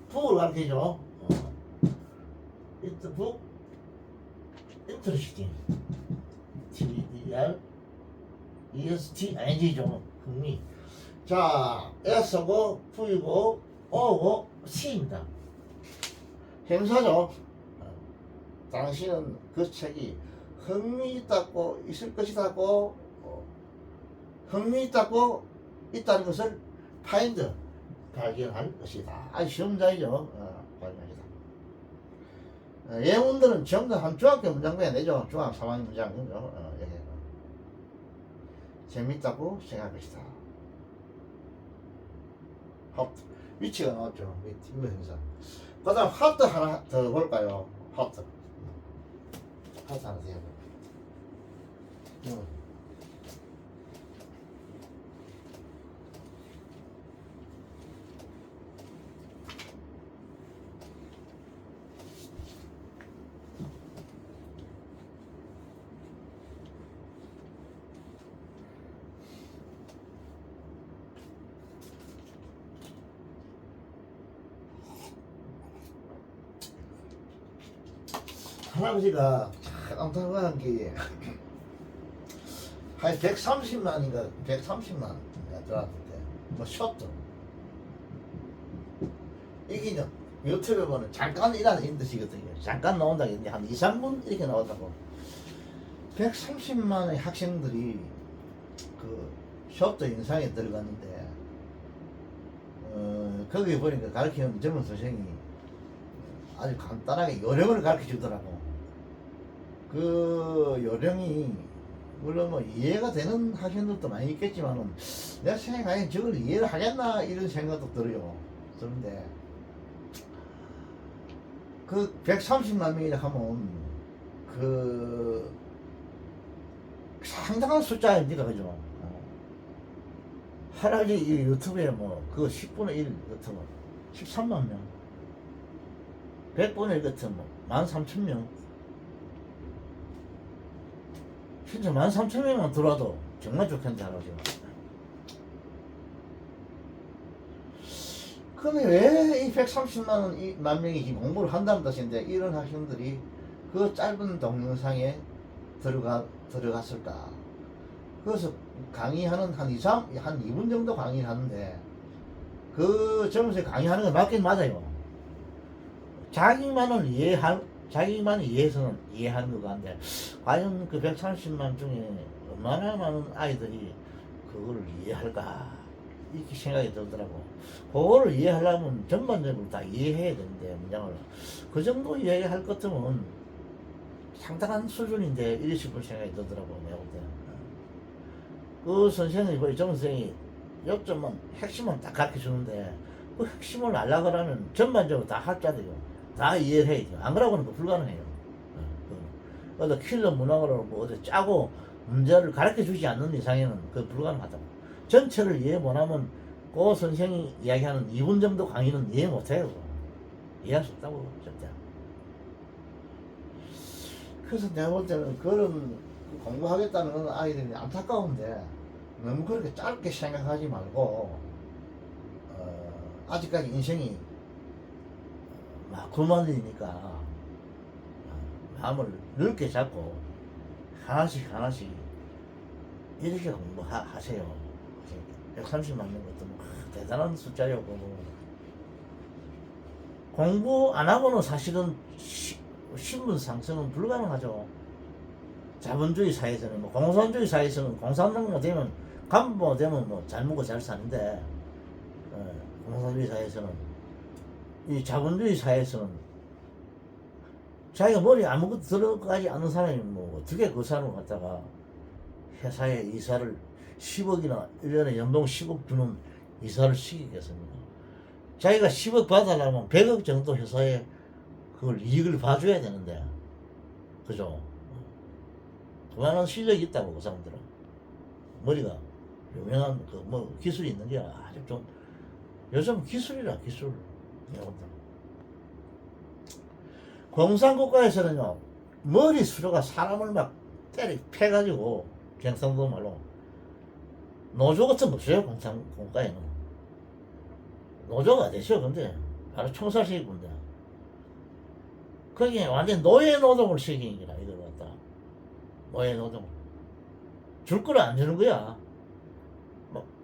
book을 가르치죠. it book interesting TER ESTING죠. 흥미. 자, S고 V고 O고 C입니다. 행사죠. 당신은 그 책이 흥미있다고 있을 것이다고 흥미있다고 있다는 것을 find 발견할 것이다. 아주 쉬운 문장이죠. 발견하기다. 예문들은 전부 한 중학교 문장부에 내죠. 중학 3학년 문장이죠. 재밌다고 생각할 것이다. 하트 위치가 나왔죠. 이거 행사. 그 다음 하트 하나 더 볼까요? 하트 하나 더 해볼까요? 할아버지가 참 당당한 게 한 130만인가 130만 들어왔는데 뭐 쉬었죠. 이게 이제 유튜브에 보면 잠깐 일하는 듯이거든요. 잠깐 나온다 했는데 한 2, 3분 이렇게 나온다고. 130만의 학생들이 그 숍도 영상에 들어갔는데 거기 보니까 가르치는 젊은 선생님이 아주 간단하게 요령을 가르쳐 주더라고. 그 요령이 물론 뭐 이해가 되는 학생들도 많이 있겠지만은 내가 생각하기엔 저걸 이해를 하겠나 이런 생각도 들어요. 그런데 그 130만 명이라 하면 그 상당한 숫자입니다. 그죠? 할아버지 이 유튜브에 뭐 그 10분의 1 같으면 13만 명 100분의 1 같으면 13,000명 진짜 13,000명만 들어와도 정말 좋겠는데 할아버지가. 그러면 왜 이 130만 명이 공부를 한다는 뜻인데 이런 학생들이 그 짧은 동영상에 들어갔을까? 그래서 강의하는 한 2분 정도 강의를 하는데 그 젊은이 강의하는 건 맞긴 맞아요. 자기만 이해해서는 이해하는 것 같은데, 과연 그 130만 중에 얼마나 많은 아이들이 그거를 이해할까? 이렇게 생각이 들더라고. 그거를 이해하려면 전반적으로 다 이해해야 되는데, 문장을. 그 정도 이해할 것 같으면 상당한 수준인데, 이래 싶은 생각이 들더라고, 내가 볼 때. 그 선생님이, 그 정선생이 요점은, 핵심은 딱 가르쳐 주는데, 그 핵심을 알려고 하면 전반적으로 다 할자돼요. 다 이해를 해야죠. 안 그러고는 그 불가능해요. 어디 킬러 문항으로 뭐 어디 짜고 문제를 가르쳐 주지 않는 이상에는 그 불가능하다고. 전체를 이해 못하면 그 선생이 이야기하는 2분 정도 강의는 이해 못해요. 이해할 수 없다고, 절대. 그래서 내가 볼 때는 그런 공부하겠다는 건 아이들이 안타까운데, 너무 그렇게 짧게 생각하지 말고, 아직까지 인생이 막 그만이니까 마음을 넓게 잡고 하나씩 하나씩 이렇게 공부하세요. 130만 명 것도 뭐 대단한 숫자였고, 공부 안 하고는 사실은 신분 상승은 불가능하죠. 자본주의 사회에서는, 뭐 공산주의 사회에서는 공산당만 되면, 간부만 되면 뭐 잘 먹고 잘 사는데, 공산주의 사회에서는, 이 자본주의 사회에서는 자기가 머리에 아무것도 들어가지 않는 사람이 뭐 어떻게 그 사람을 갖다가 회사에 이사를 10억이나 1년에 연봉 10억 주는 이사를 시키겠습니까? 자기가 10억 받아려면 100억 정도 회사에 그걸 이익을 봐줘야 되는데, 그죠? 그만한 실력이 있다고, 그 사람들은. 머리가 유명한 그 뭐 기술이 있는 게 아주 좀, 요즘 기술이라, 기술. 공산국가에서는요, 머리 수로가 사람을 막 패가지고, 경상도 말로 노조 같은 거 없어요. 공산국가에는 노조가 되죠. 근데 바로 총살시킬 건데, 그게 완전 노예 노동을 시키는 거라. 이걸 갖다 노예 노동 줄 거를 안 주는 거야.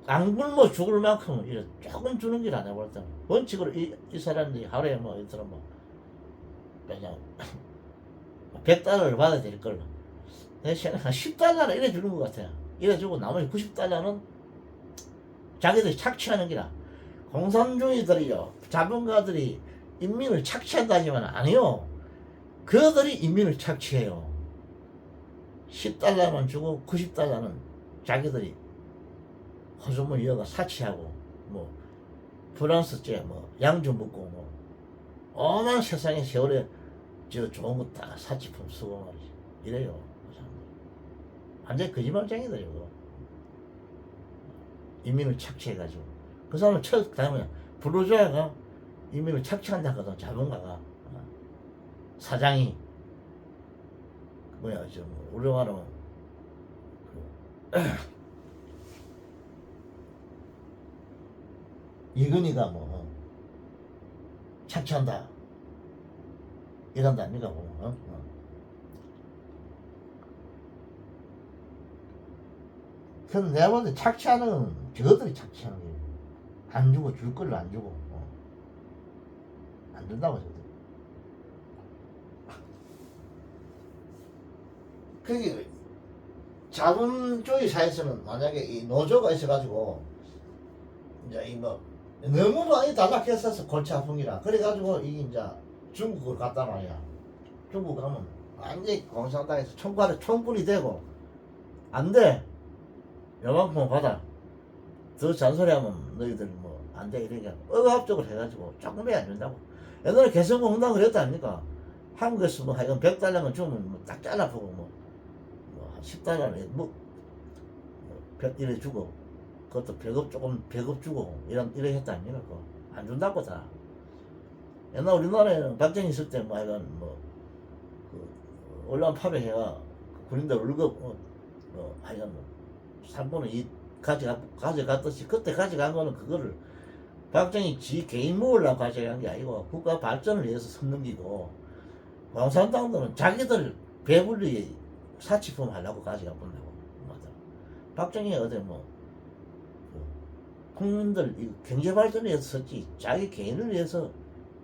안 굶어 죽을 만큼 조금 주는 게 아니야. 볼 때는 원칙으로 이 사람들이 하루에 뭐 이처럼 뭐 그냥 100달러를 받아야 될 걸, 내 생각에 한 10달러를 이래 주는 것 같아요. 이래 주고 나머지 90달러는 자기들이 착취하는 기라. 공산주의들이요, 자본가들이 인민을 착취한다지만 아니요, 그들이 인민을 착취해요. 10달러만 주고 90달러는 자기들이 호주머니 이어가 사치하고, 뭐 프랑스제 뭐 양주 먹고, 뭐 오만 세상에 세월에 저 좋은 거 다 사치품 쓰고 말이지. 이래요. 완전 거짓말쟁이들이고, 인민을 착취해가지고. 그 사람은 다음에 부르주아가 인민을 착취한다 하거든. 자본가가, 사장이 뭐야, 우리 말하면 이근이가 뭐 착취한다 이런다 아닙니까? 그래서 내가 볼 때 착취하는 건 저들이 착취하는 거예요. 안 주고, 줄 걸 안 주고, 안 준다고 저들. 그게 자본주의 사회에서는 만약에 이 노조가 있어가지고, 이제 이 뭐 너무 많이 단락했었어, 골치 아픈 기라. 그래가지고 이 이제 중국을 갔단 말이야. 중국 가면 완전히 공산당에서 총군이 되고, 안 돼, 요만큼만 받아, 더 잔소리하면 너희들 뭐 안 돼, 이렇게 억압적으로 해가지고 조금밖에 안 준다고. 옛날에 개성공단 그랬다 아닙니까? 한국에서 뭐 하여간 100달러만 주면 뭐 딱 잘라보고, 뭐 10달러는 이래 주고, 그것도 배급 주고, 이래 했다 아닙니까? 그거 안 준다고 다. 옛날 우리나라에는 박정희 있을 때 뭐 하여간 올라온 파병해가 군인들 월급 하여간 3분의 2 가져갔듯이, 그때 가져간 거는 그거를 박정희 지 개인 먹으려고 가져간 게 아니고 국가 발전을 위해서 선 넘기고, 공산당들은 자기들 배불리 사치품 하려고 가져가 본다고. 박정희가 어제 뭐 국민들 경제 발전을 위해서 썼지 자기 개인을 위해서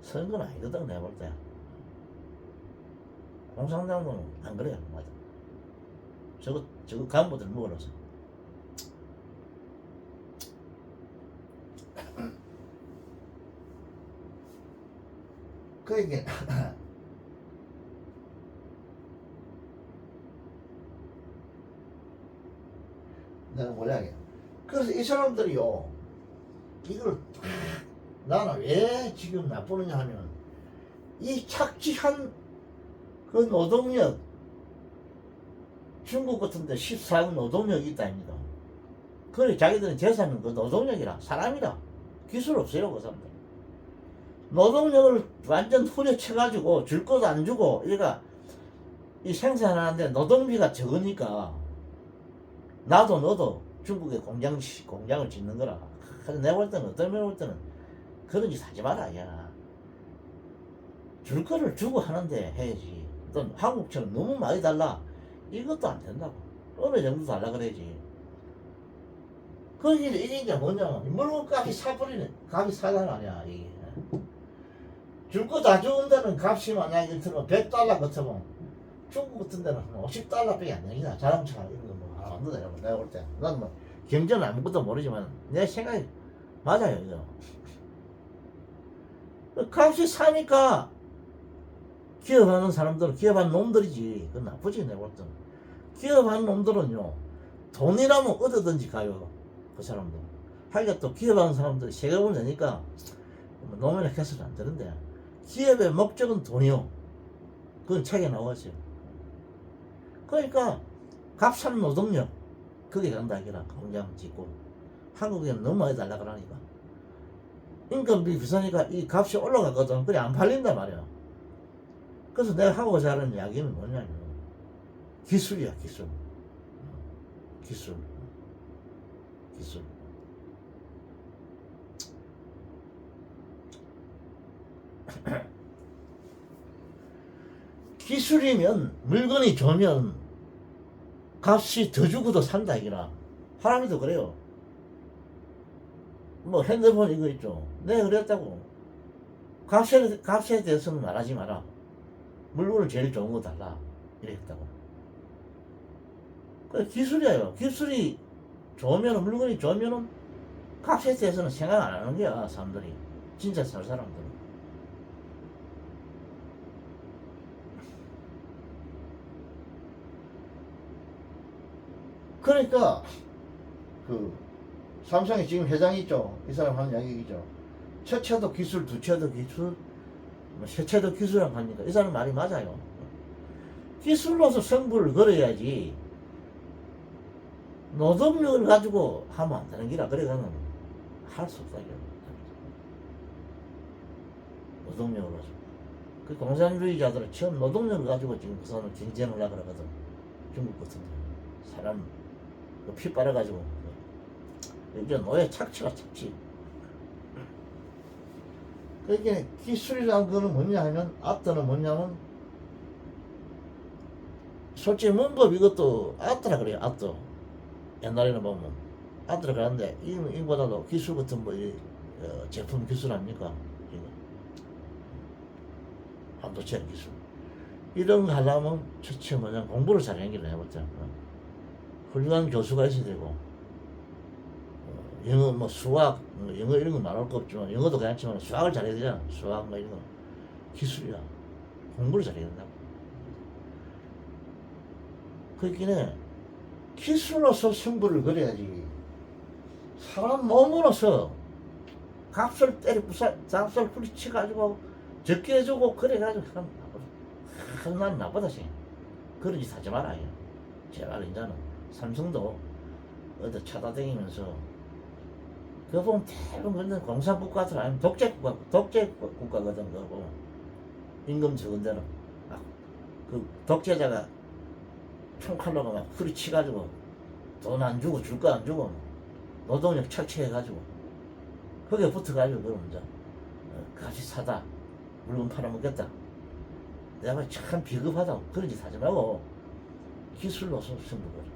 쓰는 건 아니거든 내가 볼 때. 공산당은 안 그래요. 맞아. 저거 간부들 먹어놔서. 그 이게 내가 뭐라 하게. 그래서 이 사람들이요 이걸 나는 왜 지금 나쁘느냐 하면 이 착취한 그 노동력 중국 같은데 14억 노동력이 있다 아닙니까? 그래 자기들은 재산은 그 노동력이라 사람이라 기술 없어요 그 사람들. 노동력을 완전 후려쳐가지고 줄 것도 안 주고 얘가 이 생산하는데 노동비가 적으니까 나도 너도 중국에 공장을 짓는 거라. 그래서 내가 볼 때는 어떤 면을 볼 때는 그런 짓 하지 마라 야. 줄 거를 주고 하는데 해야지. 또 한국처럼 너무 많이 달라 이것도 안 된다고. 어느 정도 달라 그래야지. 거기 이게 뭐냐면 물건값이 사버리네. 값이 사단 아니야 이게. 줄 거 다 주는다는 값이 만약에 들으면 100달러 같으면 중국 같은 데는 50달러밖에 안 되니까 자동차 이런 거뭐 안 된다 내가 볼 때. 난 뭐 경제는 아무것도 모르지만 내 생각이 맞아요 이거. 값이 사니까 기업하는 사람들은 기업하는 놈들이지. 그건 나쁘지 내가 볼 때는. 기업하는 놈들은요 돈이라면 얻어든지 가요 그 사람들. 하기가 또 기업하는 사람들이 세금을 내니까 노무현에 해서는 안 되는데 기업의 목적은 돈이요. 그건 책에 나와 있어요. 그러니까 값싼 노동력 그게 간다 이거라. 공장 짓고 한국에는 너무 많이 달라 그러니까 인건비 비싸니까 이 값이 올라가거든. 그래 안 팔린단 말이야. 그래서 내가 하고자 하는 이야기는 뭐냐면 기술이야 기술. 기술. 기술이면 물건이 좋으면 값이 더 주고도 산다 이거라. 사람이도 그래요. 뭐 핸드폰 이거 있죠. 내가 그랬다고. 값에 대해서는 말하지 마라. 물건을 제일 좋은 거 달라. 이랬다고. 그 기술이에요. 기술이 좋으면 물건이 좋으면 값에 대해서는 생각 안 하는 거야 사람들이. 진짜 살 사람들은. 그러니까 그 삼성에 지금 회장이 있죠. 이 사람 하는 이야기죠. 첫 채도 기술, 두 채도 기술, 세 채도 기술이라고 하니까 이 사람 말이 맞아요. 기술로서 승부를 걸어야지 노동력을 가지고 하면 안 되는 기라. 그래가는 할 수 없다 이거. 노동력을 가지고. 그 공산주의자들은 처음 노동력을 가지고 지금 그 사람은 경쟁을 하려고 그러거든. 중국 같은 데 사람 피 빨아가지고 이제 노예 착취가 착취. 그러니까 기술이라는 거는 뭐냐 하면 아트는 뭐냐면 솔직히 문법 이것도 아트라 그래요. 아트 옛날에는 보면 아트라 그러는데 이보다도 기술 같은 뭐 제품 기술 아닙니까? 이거 반도체 기술 이런 거 하려면 첫째 뭐냐 공부를 잘하는 게 해봤자. 훌륭한 교수가 있어야 되고 영어 뭐 수학 영어 이런 거 말할 거 없지만 영어도 괜찮지만 수학을 잘해야 되잖아. 수학 뭐 이런 거 기술이야. 공부를 잘해야 된다고. 그렇기는 기술로서 승부를 걸어야지. 사람 몸으로서 값을 때리고서 값을 후리쳐가지고 적게 해주고 그래가지고 난 나보다 생 그런 짓 하지 말아요. 제발 이제는 삼성도 어디 찾아다니면서 그거 보면 대부분 그런 공산국가들 아니면 독재국가거든. 그거 보면 임금 적은 데는 그 독재자가 총칼로가 막 후리치가지고 돈 안 주고 줄 거 안 주고 노동력 착취해가지고 거기에 붙어가지고 그러면 이제 같이 사다 물건 팔아먹겠다. 내가 참 비겁하다고. 그런 짓 하지 말고 기술로서 승부를.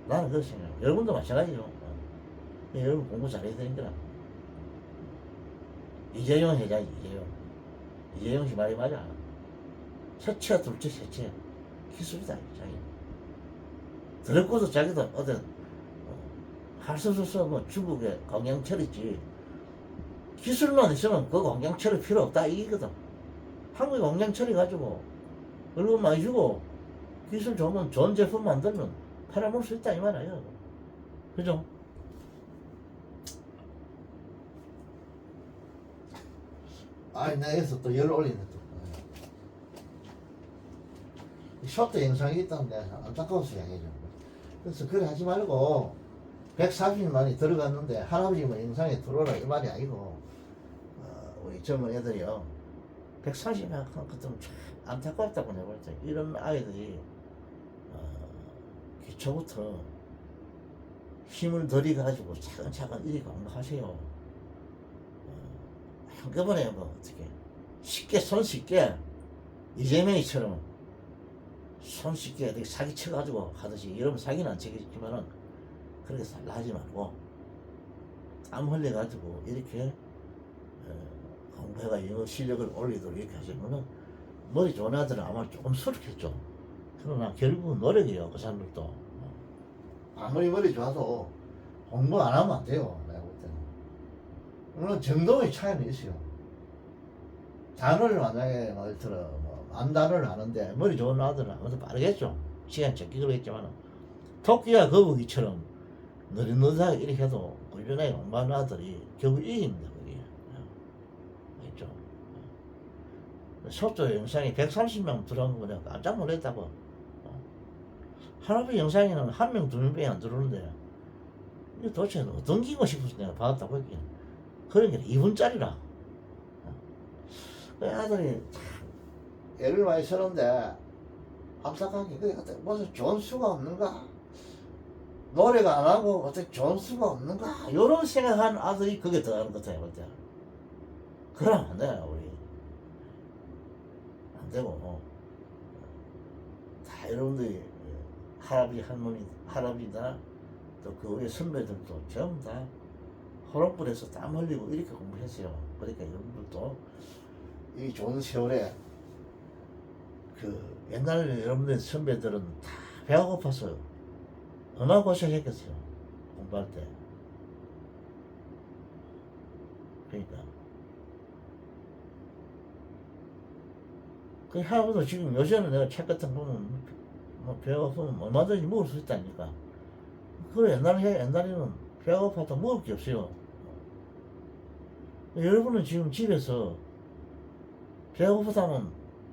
나는 그렇게 생각해. 여러분도 마찬가지죠. 여러분 공부 잘해야 되는 거라. 이재용 회장, 이재용 씨 말이 맞아. 첫째 둘째 셋째 기술이다 자기. 더럽고도 자기도 어떤 할 수 없어서 뭐 중국에 공양철 있지. 기술만 있으면 그 공양철이 필요 없다 이거든. 한국에 공양철이 가지고 얼굴 많이 주고 기술 좋으면 좋은 제품 만들면 팔아먹을 수 있다 이 말이에요. 그죠? 아니 나 여기서 또 열 올리네 또. 쇼트 영상이 있다는데 안타까워서 양해죠. 그래서 그래 하지 말고 140만이 들어갔는데 할아버지만 영상에 들어오라 이 말이 아니고 우리 젊은 애들이요 140만 그때는 참 안타깝다고 내가 볼 때 이런 아이들이 기초부터 힘을 들이가지고 차근차근 이리 공부하세요. 한꺼번에 뭐 어떻게 쉽게 손쉽게 이재명이처럼 손쉽게 이렇게 사기 쳐가지고 하듯이 이러면 사기는 안 치겠지만은 그렇게 살라 하지 말고 땀 흘려가지고 이렇게 공부해가 영어 실력을 올리도록 이렇게 하시면은 머리 좋은 애들은 아마 조금 수룩했죠. 그러나 결국은 노력이에요 그 사람들도. 아무리 머리 좋아도 공부 안 하면 안 돼요 내가 볼 때는. 물론 정도의 차이는 있어요. 단어를 만약에 뭐 들어 만 단어를 아는데 머리 좋은 아들은 아무래도 빠르겠죠. 시간 적게 걸리겠지만 토끼와 거북이처럼 느릿느릿하게 이렇게 해도 꾸준하게 공부하는 아들이 결국 이깁니다 그게. 알겠죠? 속도 영상이 130명 들어온 거 내가 깜짝 놀랐다고. 할아버지 영상에는 한 명, 두 명밖에 안 들어오는데 이게 도대체 어떤 기고 싶어서 내가 받았다고 했긴. 그런 게 2분짜리라. 그 아들이 참 애를 많이 쓰는데 안타깝게 그게 무슨 좋은 수가 없는가? 노래가 안 하고 어떻게 좋은 수가 없는가? 이런 생각하는 아들이 그게 더 하는 것 같아요 볼 때. 그러면 안 돼요 우리. 안 되고 다 여러분들이 할아버지 할머니 할아버지다 또 그 외 선배들도 전부 다 호롱불에서 땀 흘리고 이렇게 공부했어요. 그러니까 여러분들도 이 좋은 세월에 그 옛날 여러분들 선배들은 다 배가 고파서 얼마나 고생했겠어요 공부할 때. 그러니까 그 할아버지도 지금 요새는 내가 책 같은 거 보면 뭐 배가 고프면 얼마든지 먹을 수 있다니까. 그래 옛날에는 배가 고파도 먹을 게 없어요. 여러분은 지금 집에서 배가 고프다면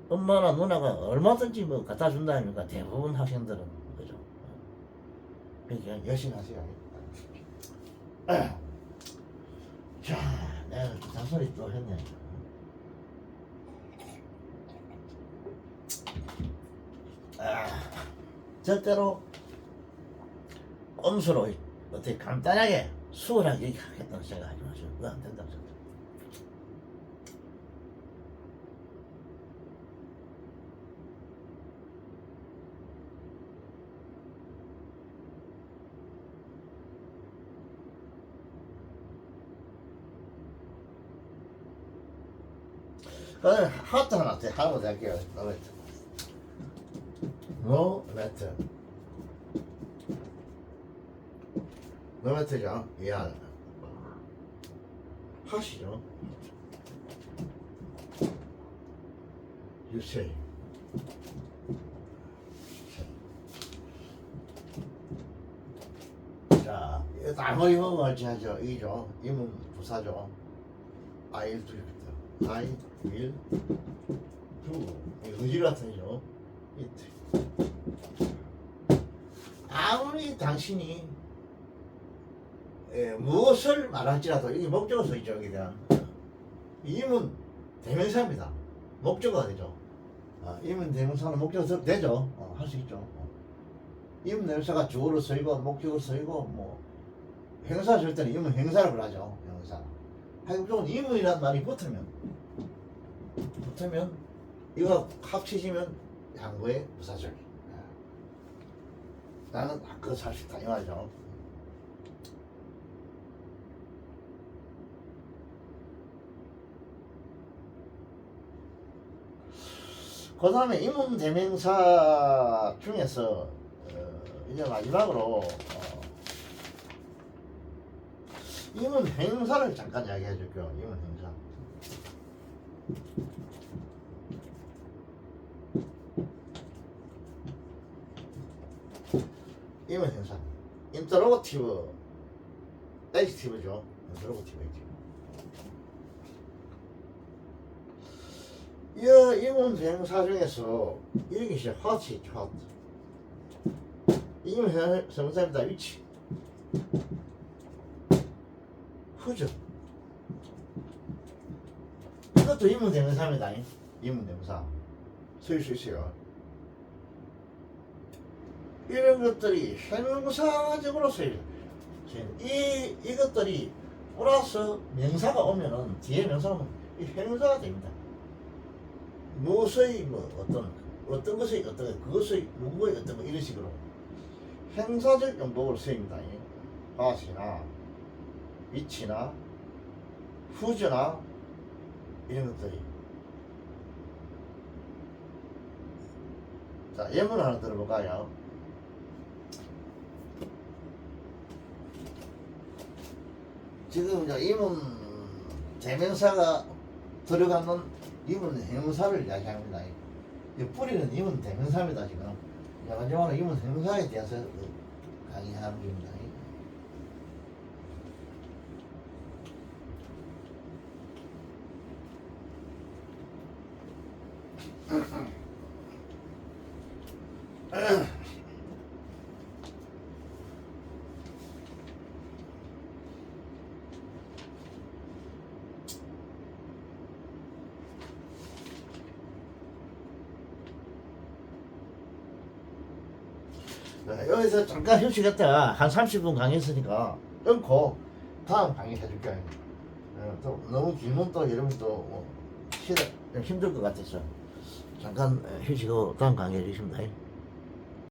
엄마나 누나가 얼마든지 뭐 갖다 준다 아닙니까? 대부분 학생들은 그죠. 그러니까 열심히 하세요. 자, 내가 잔소리 또 했네. 절대로 꼼수로 어떻게 간단하게 수월하게 이렇게 하겠다는 생각하지 마세요. 그거 안 된다고 생각해요. 하트 하나 더 하고 할게요. 노매트 노매트죠. 이해하는 하시죠. 유세 자 아무리 보면 어찌 하죠. 이죠. 이문 부사죠. I will do I will do 의지 같은요. 아무리 당신이 무엇을 말할지라도 이게 목적어 수있적에 대한 이문 대명사입니다. 목적어가 되죠. 이문 대명사는 목적어 되죠. 할 수 있죠. 이문 대명사가 주어로 쓰이고 목적어로 쓰이고 뭐 행사 쓸 때는 이문 행사를 하죠. 행사. 하여튼 무조건 이문이라는 말이 붙으면 이거 합치시면 양보의 부사절. 나는 그거 살 수 있다 이 말이죠. 그 다음에 임원 대명사 중에서 이제 마지막으로 임원 행사를 잠깐 이야기해 줄게요. 임원 행사. 임원 행사. 인터로거티브 액티브죠. 인터로거티브 액티브. 이 임원 행사 중에서 이런 게 있어요. hot, hot. 임원 행사입니다. 위치. 후죠. 이것도 임문 대명사입니다. 임문 대명사. 쓸 수 있어요. 이런 것들이 형용사적으로 쓰여요. 이것들이 플러스 명사가 오면은 뒤에 명사가 오면 이 형용사가 됩니다. 무엇의 뭐 어떤 것의 어떤 그것의 누구의 어떤 거 이런 식으로 행사적 용법으로 쓰입니다. 것이나 위치나 후저나 이런 것들이. 자, 예문 하나 들어볼까요? 지금 이제 이문 대명사가 들어가는 이문 형용사를 이야기합니다. 이 뿌리는 이문 대명사입니다. 지금 마지막으로 이문 형용사에 대해서 강의하는 중입니다. 여기서 잠깐 휴식했다가 한 30분 강의했으니까 끊고 다음 강의 해줄게요. 또 너무 길면 또 여러분 또 힘들 것 같아서 잠깐 휴식하고 다음 강의 해주시면 돼요.